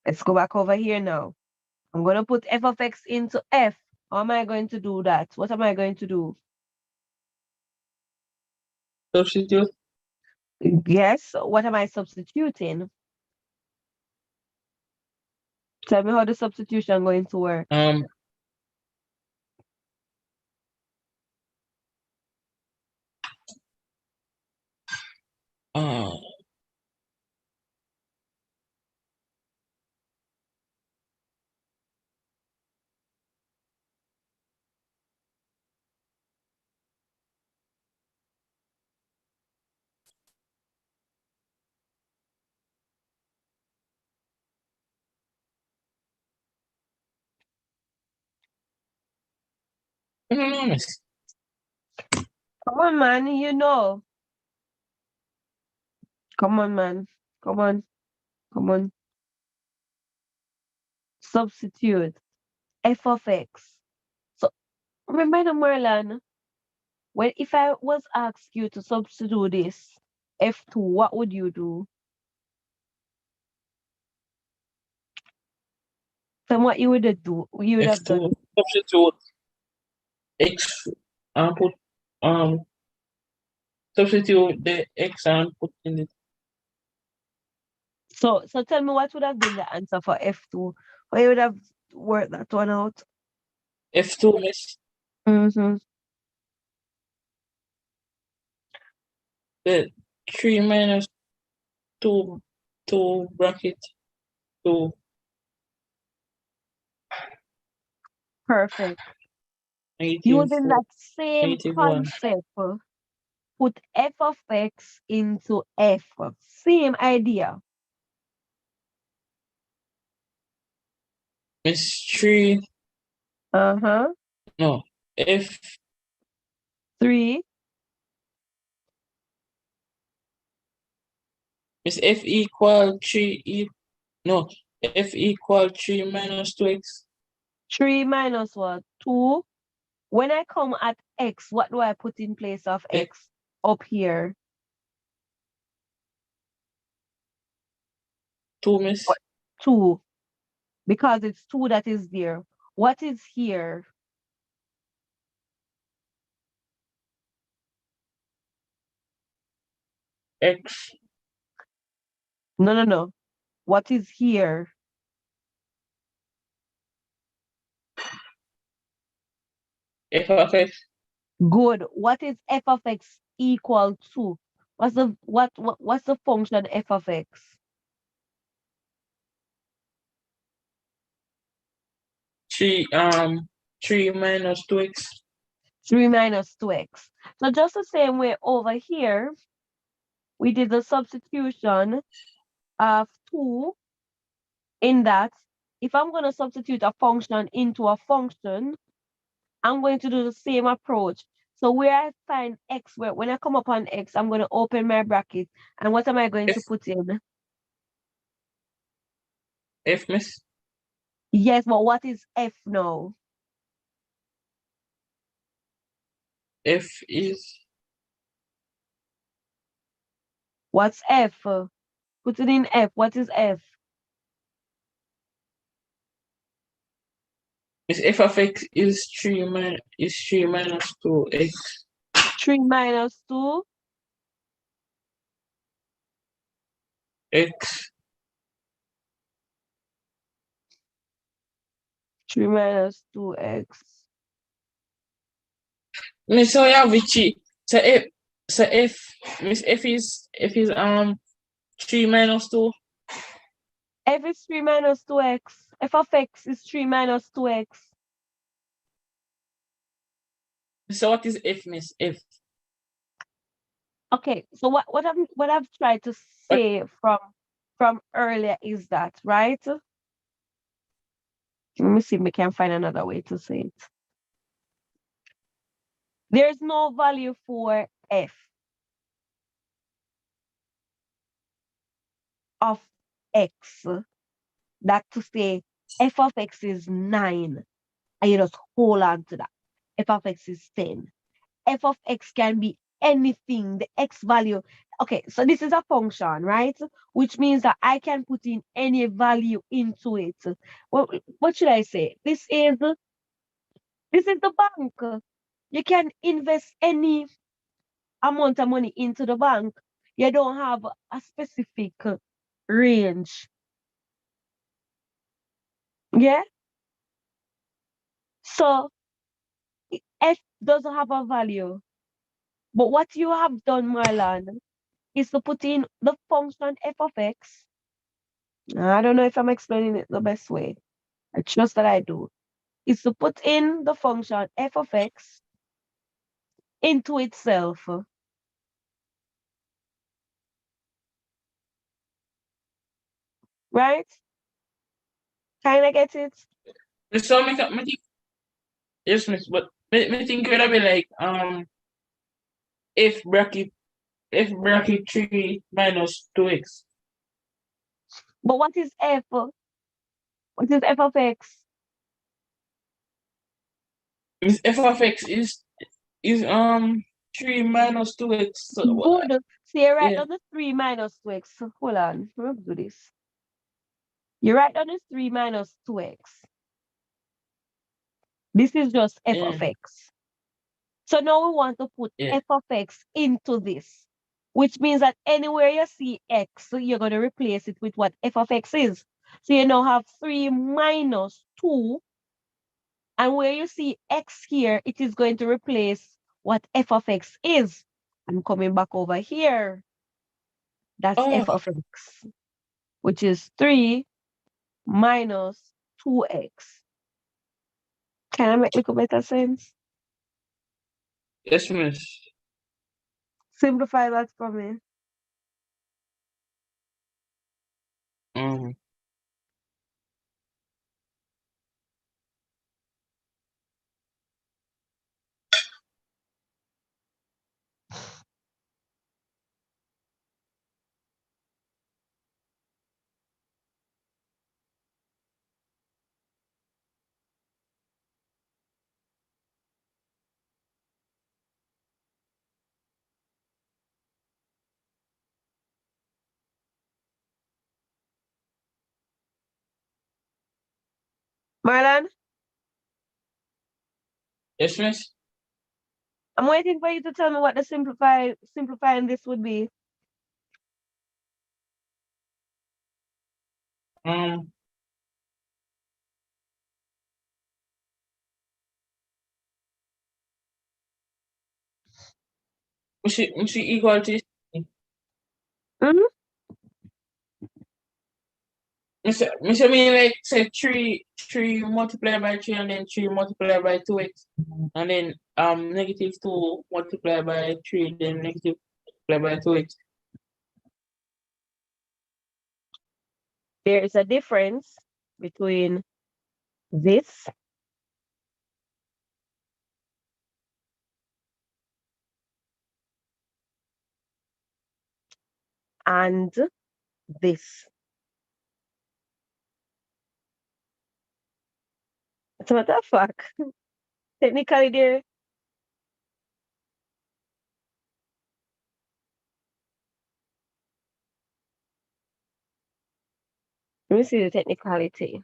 Let's go back over here now. I'm going to put f of x into f. How am I going to do that? What am I going to do? Substitute. Yes, what am I substituting? Tell me how the substitution going to work. Uh, I don't know, miss. Come on, man, you know. Come on, man. Come on. Come on. Substitute f of x. So remember, Merlin, if I was asked you to substitute this f2, what would you do? Tell me what you would do. You would have F2. done. Substitute x and put substitute the x and put in it. So tell me what would have been the answer for f2. How you would have worked that one out? F2, miss. Mm-hmm. The 3 minus 2 bracket 2. Perfect. Negative Using 4, that same negative 1. concept, put f of x into f. Same idea. Miss 3. Uh-huh. No. F 3. Miss F equal 3 no. F equal 3 minus 2x. 3 minus what? 2. When I come at x, what do I put in place of x? Up here. 2, miss. What? 2. because it's 2 that is there. What is here? X. No. What is here? F of X. Good. What is f of x equal to? What's the function f of x? 3 minus 2x. 3 minus 2x. So just the same way over here, we did the substitution of 2 in that. If I'm going to substitute a function into a function, I'm going to do the same approach. So where I find x, when I come upon x, I'm going to open my bracket. And what am I going to F. put in? F, miss. Yes, but what is f now? F is What's f? Put it in f. What is f? F of X is 3 minus 2x. 3 minus 2. X. 3 minus 2x. Miss, so yeah, which Miss F is 3 minus 2. F is 3 minus 2x. F of x is 3 minus 2x. So what is F, miss? F. Okay, so what I've tried to What? say from earlier is that, right? Let me see if we can find another way to say it. There's no value for f of x. That to say f of x is 9. And you just hold on to that. F of x is 10. F of x can be anything, the x value. Okay, so this is a function, right? Which means that I can put in any value into it. Well, what should I say? This is the bank. You can invest any amount of money into the bank. You don't have a specific range. Yeah? So F doesn't have a value. But what you have done, Marlon, is to put in the function f of x. I don't know if I'm explaining it the best way. I trust that I do. Is to put in the function f of x into itself. Right? Kind of get it? So me think, yes, miss, but me think it would be like F bracket 3 minus 2x. But what is f? What is f of x? Miss F of X is 3 minus 2x. So, Good. So you write yeah. down the 3 minus 2x. So hold on. Let's do this. You write down the 3 minus 2x. This is just f Yeah. of x. So now we want to put Yeah. f of x into this, which means that anywhere you see x, you're going to replace it with what f of x is. So you now have 3 minus 2, and where you see x here, it is going to replace what f of x is. I'm coming back over here. That's Oh, f of x, which is 3 minus 2x. Can I make a little better sense? yes, miss. Simplify that for me. Um, Marlon, Yes, miss. I'm waiting for you to tell me what the simplifying this would be. Um, we should equal to Hmm? Mr. mean like say three multiplied by three and then three multiplied by 2x. And then negative two multiplied by three, then negative multiplied by 2x. There is a difference between this and this. So what the fuck? Technically there. Let me see the technicality.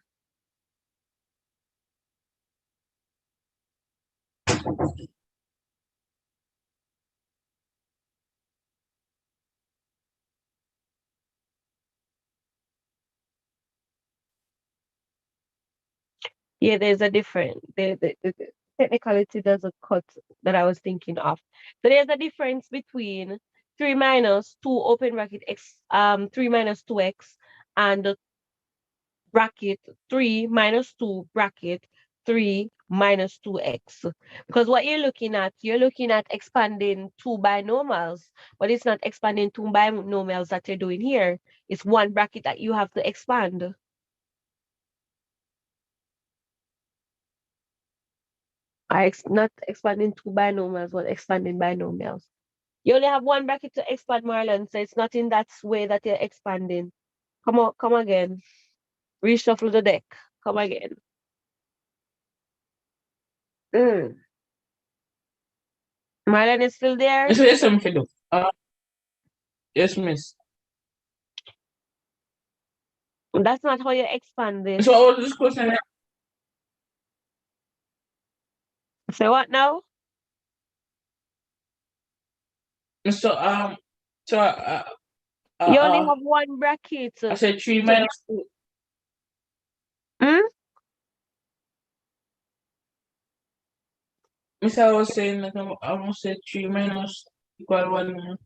Yeah, there's a difference. The technicality does a cut that I was thinking of. So there's a difference between 3 minus 2 open bracket x 3 minus 2x and the bracket 3 minus 2 bracket 3 minus 2x. Because what you're looking at expanding two binomials, but it's not expanding two binomials that you're doing here. It's one bracket that you have to expand. Not expanding two binomials, but expanding binomials. You only have one bracket to expand, Marlon, so it's not in that way that you're expanding. Come on, come again. Reshuffle the deck. Come again. Mm. Marlon is still there? Yes, something do. Yes, miss. That's not how you expand this. So what was this question? So what now? So so You only have one bracket. I said 3 So, minus 2. mm? Miss, I was saying that I almost said 3 minus equal 1.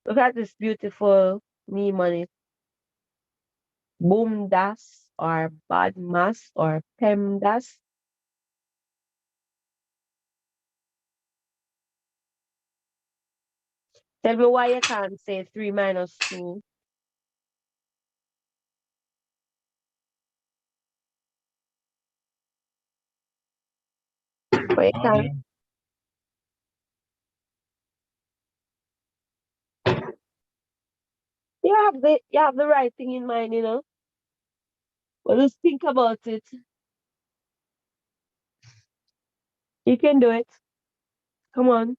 Look at this beautiful meme on it. Boom das or bad mass or PEMDAS. Tell me why you can't say 3 minus 2. But you can't. You have the right thing in mind, you know. But just think about it. You can do it. Come on.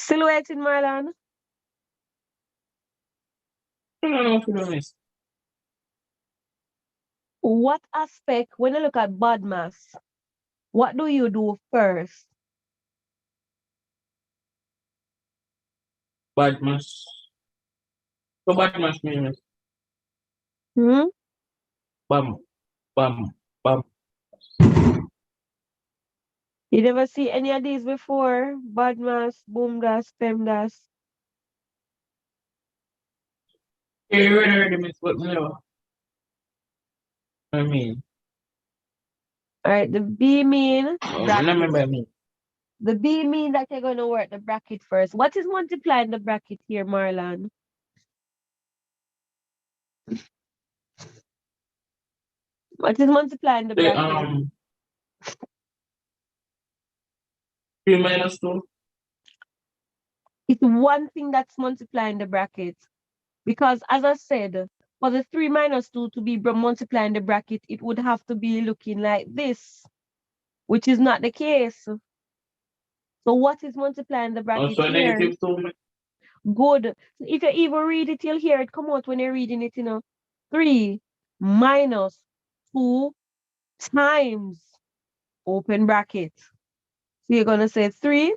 Silhouette in Marlon. No, miss. What aspect, when you look at bad mass, what do you do first? Bad mass. So bad mass means Hmm? bam, bam, bam. You never see any of these before? Bad mass, boom das, PEMDAS. You already miss what me know. I mean, All right, the B mean I that remember me. the B mean that you're gonna work the bracket first. What is multiplying the bracket here, Marlon? What is multiplying the The bracket? 3 minus 2. It's one thing that's multiplying the bracket. Because as I said, for the 3 minus 2 to be multiplying the bracket, it would have to be looking like this, which is not the case. So what is multiplying the bracket Also here? negative 2. Good. So if you even read it, you'll hear it come out when you're reading it, 3 minus 2 times open bracket. So you're going to say 3.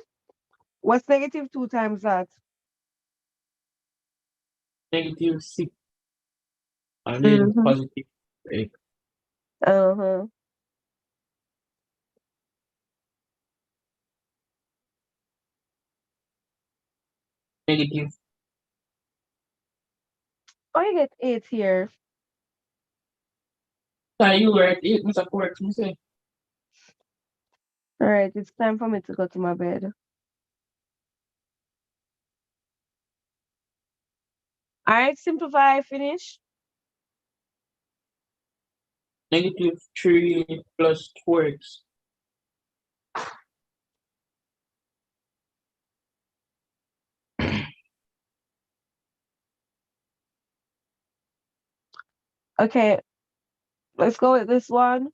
What's negative 2 times that? Negative 6. And then Mm-hmm. positive 8. Uh-huh. Negative. Oh, you get 8 here. So you were at 8, Mr. Correct, you say. All right, it's time for me to go to my bed. All right, simplify, finish. Negative 3 plus 4x. Okay, let's go with this one.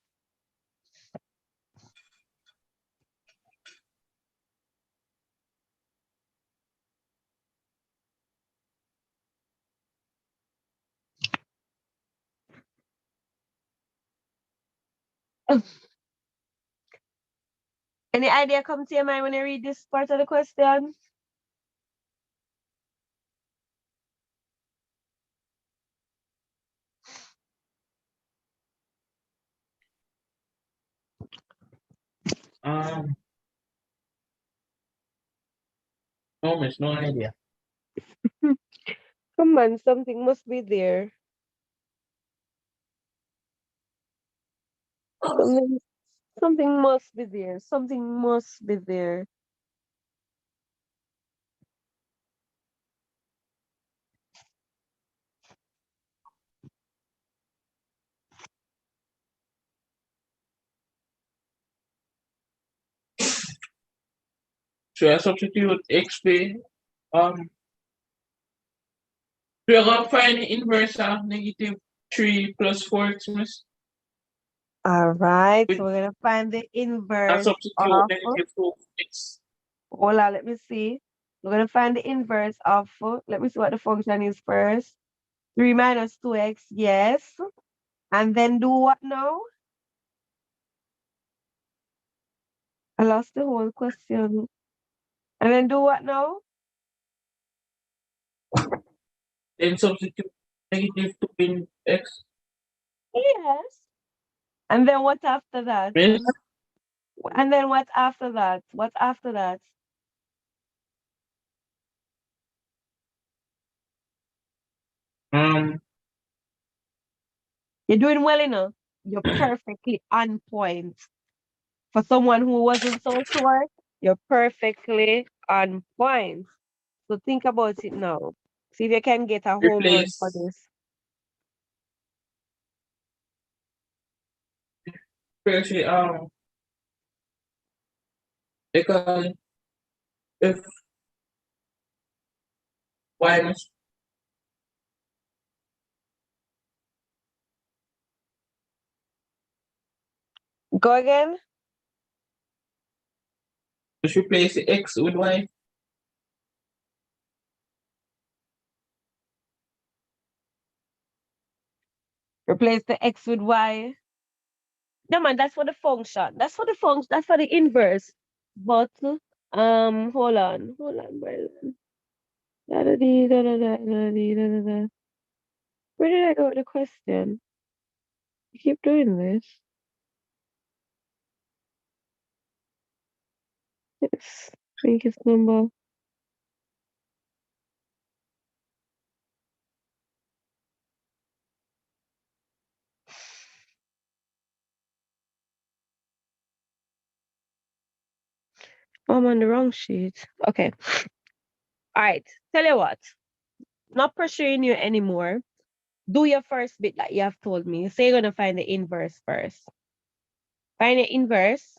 Any idea come to your mind when you read this part of the question? No, miss, no idea. Come on, something must be there. Something must be there. Something must be there. Should I substitute XP? We are going to find the inverse of negative 3 plus 4x, miss. All right, With so we're gonna find the I inverse substitute of. negative 2x. Hold on, let me see. We're gonna find the inverse of. Let me see what the function is first. 3 minus 2x, yes. And then do what now? I lost the whole question. And then do what now? Then substitute negative 2 in x. Yes. And then what after that? Miss, And then what after that? What after that? um, You're doing well enough. You're perfectly on point. For someone who wasn't so sure, you're perfectly on point. So think about it now. See if you can get a home run for replace, this. especially, because if y miss, Go again. just replace the x with y. Replace the x with y. No man, that's for the function. That's for the function. That's for the inverse. But hold on, Braylon. Da-da-dee, da-da-da, da-da-dee, da-da-da. Where did I go with the question? You keep doing this. Yes. I think it's number. Oh, I'm on the wrong sheet. Okay. All right. Tell you what. Not pressuring you anymore. Do your first bit that you have told me. Say you're gonna find the inverse first. Find the inverse.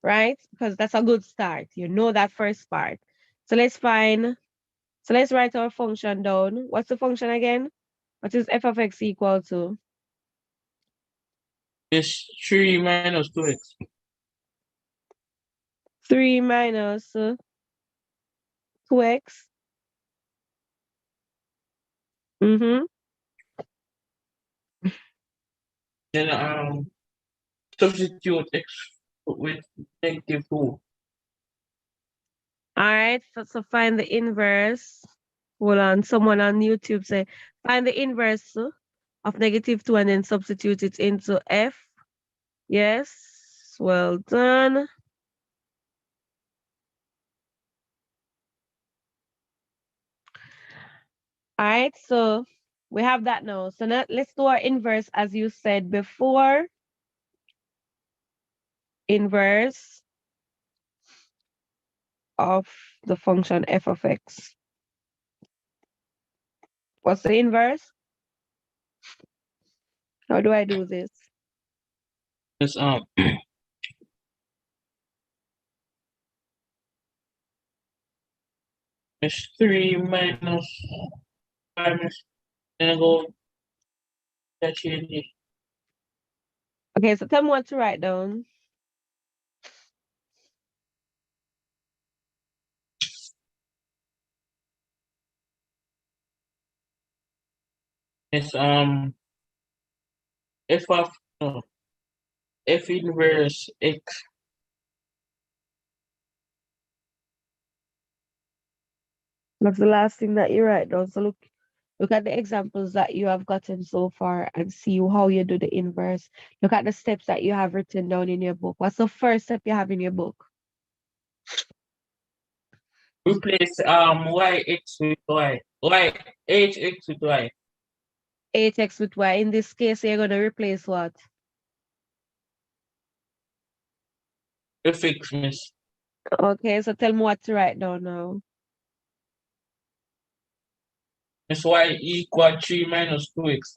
right? Because that's a good start. You know that first part. So let's write our function down. What's the function again? What is f of x equal to? It's 3 minus 2x. 3 minus 2x. Mm-hmm. Then substitute x with -2. All right. So find the inverse. Hold on. Someone on YouTube say find the inverse of -2 and then substitute it into f. Yes. Well done. All right. So we have that now. So now let's do our inverse as you said before. Inverse of the function f of x. What's the inverse? How do I do this? It's it's 3 minus 5, then I go that change it. Okay, so tell me what to write down. It's f of no, f inverse x. That's the last thing that you write down. So look at the examples that you have gotten so far and see how you do the inverse. Look at the steps that you have written down in your book. What's the first step you have in your book? Replace y(x) with h(x) with y. 8x with y. In this case, you're going to replace what? Fx, miss. Okay, so tell me what to write down now. It's y equal 3 minus 2x.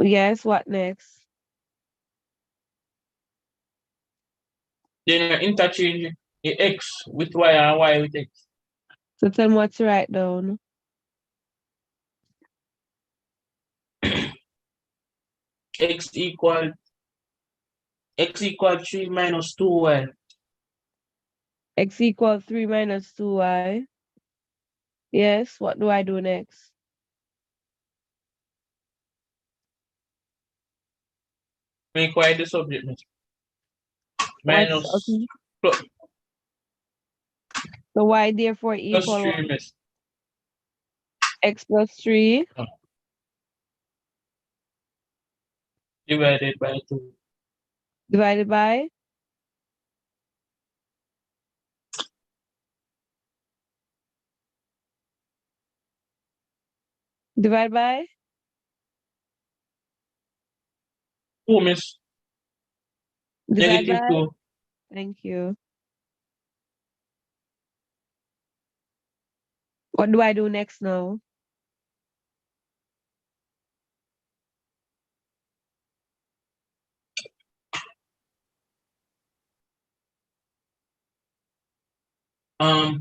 Yes, what next? Then you interchange the x with y and y with x. So tell me what to write down. x equal 3 minus 2y. X equals 3 minus 2y. Yes, what do I do next? Make y the subject, miss. What's Minus okay? plus, So y therefore plus equal 3, what? miss. X plus 3 Divided by 2. divided by divided by 2, miss. divide Negative by. 2. Thank you. What do I do next now?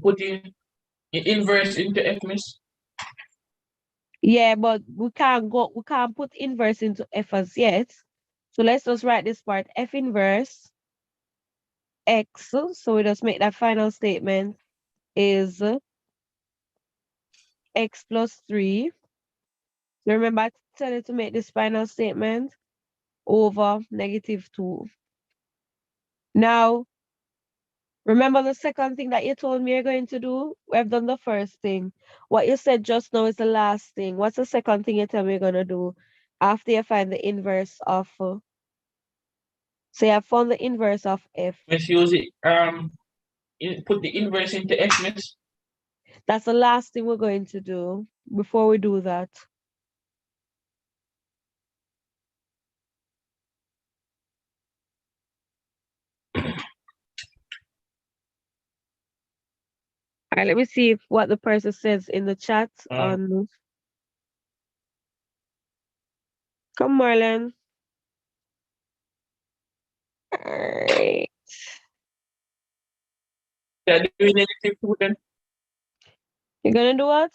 Putting the inverse into f, miss. Yeah, but we can't put inverse into f as yet. So let's just write this part f inverse x. So we just make that final statement is x plus 3. Remember, I tell you to make this final statement over -2. Now, remember the second thing that you told me you're going to do? We have done the first thing. What you said just now is the last thing. What's the second thing you tell me you're going to do after you find the inverse of? So you have found the inverse of f. Miss, use it. Put the inverse into f, miss. That's the last thing we're going to do before we do that. All right, let me see what the person says in the chat on. Come, Marlon. All right. Yeah, doing negative 2 then. You're gonna do what?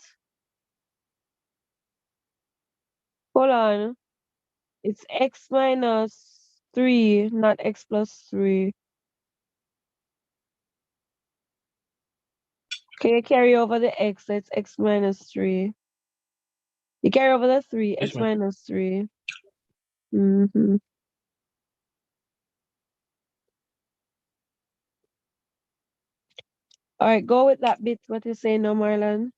Hold on. It's x minus 3, not x plus 3. Can you carry over the x? That's x minus 3. You carry over the 3, Yes, x ma'am. minus 3. Mm-hmm. All right, go with that bit. What you say now, Marlon?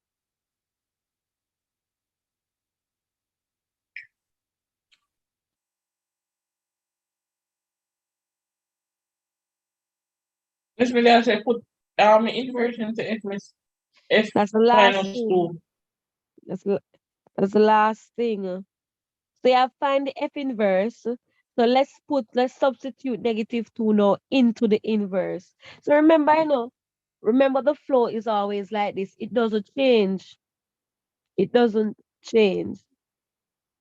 Basically, I say put inversion to f minus f That's the last minus thing. 2. That's the last thing. So you have find the f inverse. So let's substitute -2 now into the inverse. So remember the flow is always like this. It doesn't change. It doesn't change.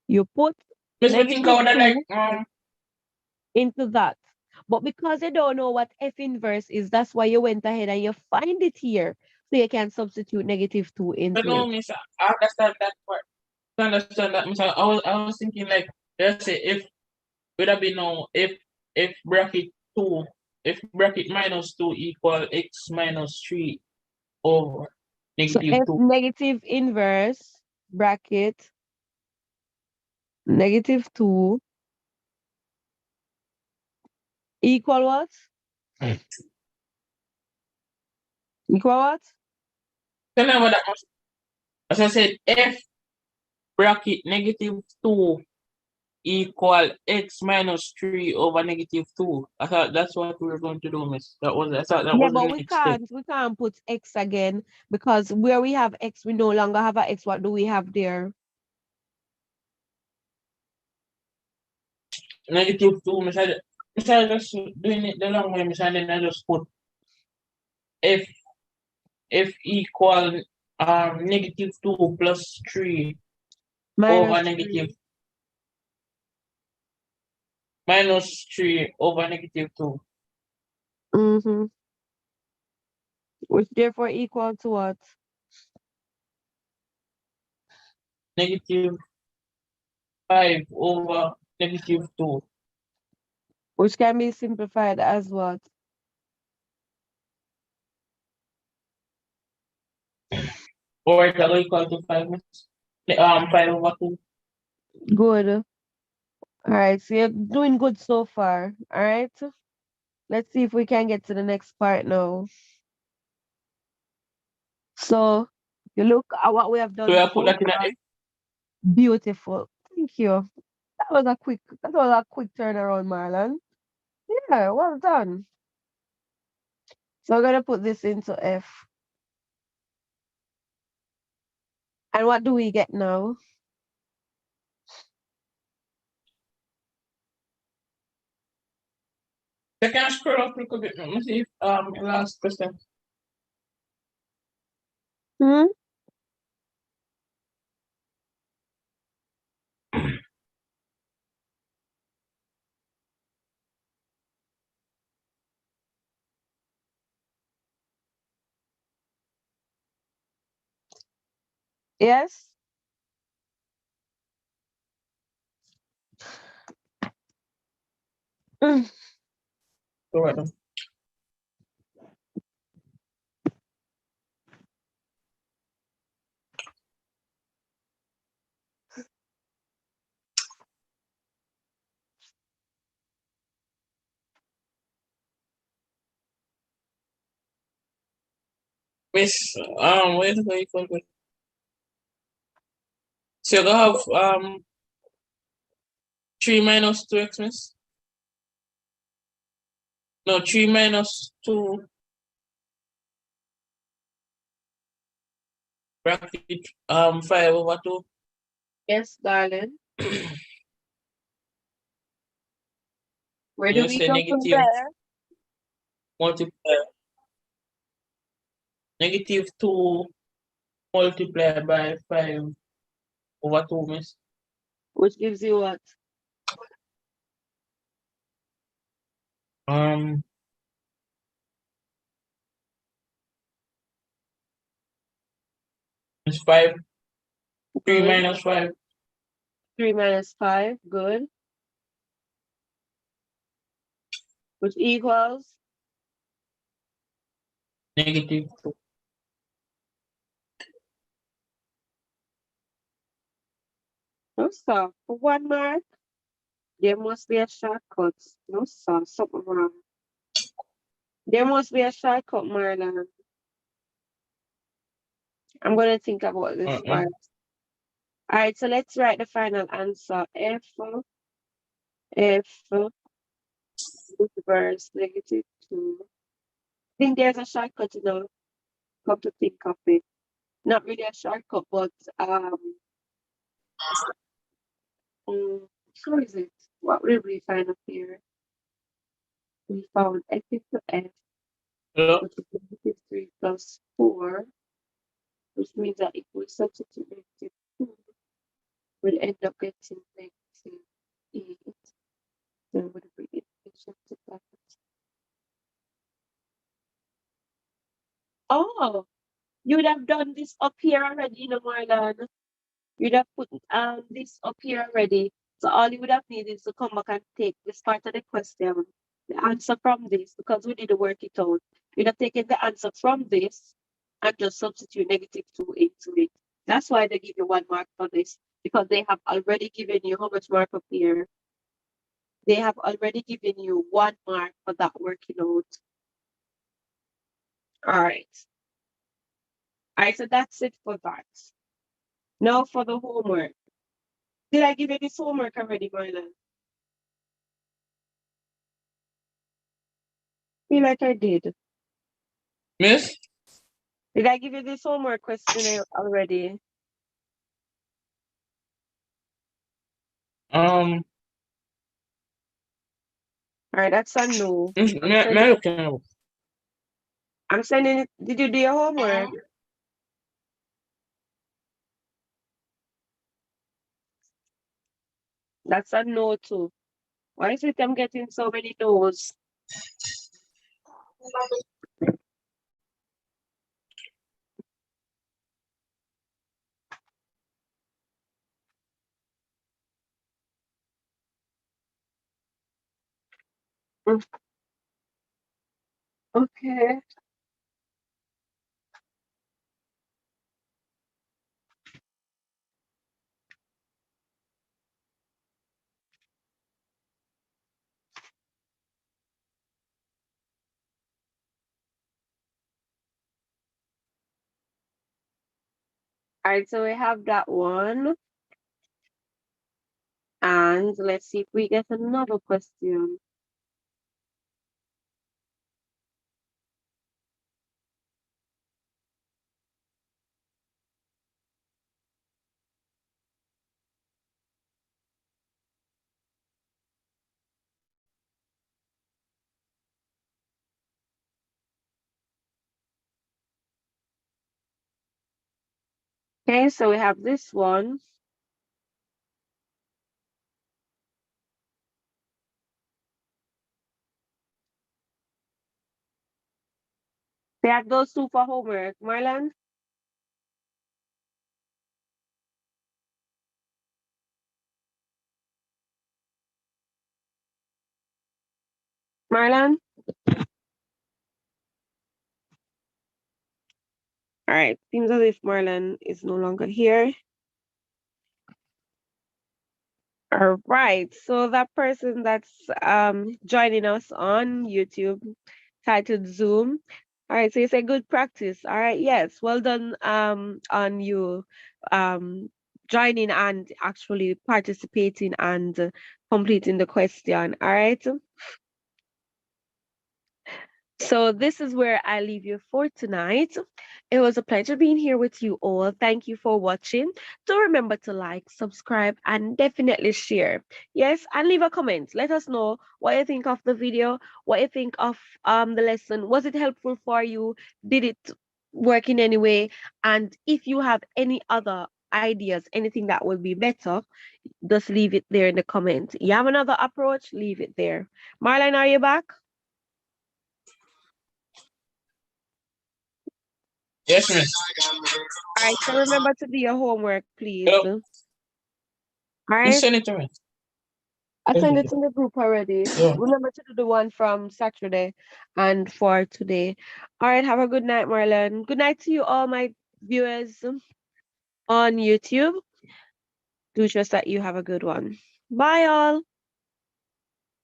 You put Miss, we think negative about that like 2 into that. But because you don't know what f inverse is, that's why you went ahead and you find it here. So you can substitute -2 but into no, it. miss, I understand that part. I understand that, miss. I was thinking like, let's say if would have been no if bracket 2, if bracket minus 2 equal x minus 3 over So negative f 2. negative inverse bracket -2 equal what? Equal what? Tell me what that was. As I said, f bracket -2 equal x minus 3 over -2. I thought that's what we were going to do, miss. I thought that Yeah, was the but next step. we can't put x again because where we have x, we no longer have a x. What do we have there? -2, miss. I just doing it the long way, miss, and then I just put f equal -2 plus 3 over Minus negative 3. minus 3 over -2. Mm-hmm. Which therefore equal to what? -5 over -2. Which can be simplified as what? Or it will equal to 5, miss. 5 over 2. Good. All right, so you're doing good so far. All right. Let's see if we can get to the next part now. So you look at what we have So done I put so that in far. a Beautiful. Thank you. That was a quick turnaround, Marlon. Yeah, well done. So we're gonna put this into F. And what do we get now? second scroll up a little bit. Let me see if last question. Hmm? Yes? Mm. Go ahead. Miss, where is the equal to? So you have 3 minus 2x, miss? No, 3 minus 2 bracket 5 over 2. Yes, darling. Where do You we say go from negative there? multiply -2 multiplied by 5 over 2, miss. Which gives you what? Um It's 5. 3 Good. minus 5. 3 minus 5. Good. Which equals -2. no sir. For 1 mark, there must be a shortcut. No sir. Something wrong. There must be a shortcut, Marlon. I'm gonna think about this part. All right, so let's write the final answer. F verse -2. I think there's a shortcut, you know, come to think of it. Not really a shortcut, but how is it? What did we find up here? We found x to f, Hello? which is -3 plus 4, which means that if we substitute -2, we'll end up getting -8. Then would be shifted back. Oh, you would have done this up here already, you know, Marlon. You'd have put this up here already. So all you would have needed is to come back and take this part of the question, the answer from this, because we didn't work it out. You'd have taken the answer from this and just substitute -2 into it. That's why they give you 1 mark for this, because they have already given you how much mark up here. They have already given you 1 mark for that working out. All right. All right, so that's it for that. Now for the homework. Did I give you this homework already, Marlon? Feel like I did. Miss? Did I give you this homework question already? Um, All right, that's a no. may I look now? I'm sending it. Did you do your homework? That's a no too. Why is it I'm getting so many no's? Mm, okay. All right, so we have that one. And let's see if we get another question. Okay, so we have this one. We have those two for homework. Marlon? Marlon? All right, seems as if Marlon is no longer here. All right, so that person that's joining us on YouTube, titled Zoom. All right, so you say good practice. All right, yes, well done on you joining and actually participating and completing the question. All right. So this is where I leave you for tonight. It was a pleasure being here with you all. Thank you for watching. Do remember to like, subscribe, and definitely share. Yes, and leave a comment. Let us know what you think of the video, what you think of the lesson. Was it helpful for you? Did it work in any way? And if you have any other ideas, anything that would be better, just leave it there in the comment. You have another approach, leave it there. Marlene, are you back? Yes, miss. All right, so remember to do your homework, please. Yep. All You right, send it to me. I Yes, sent it miss. in the group already. Yeah. Remember to do the one from Saturday and for today. All right, have a good night, Marlon. Good night to you all, my viewers on YouTube. Do just that you have a good one. Bye, all.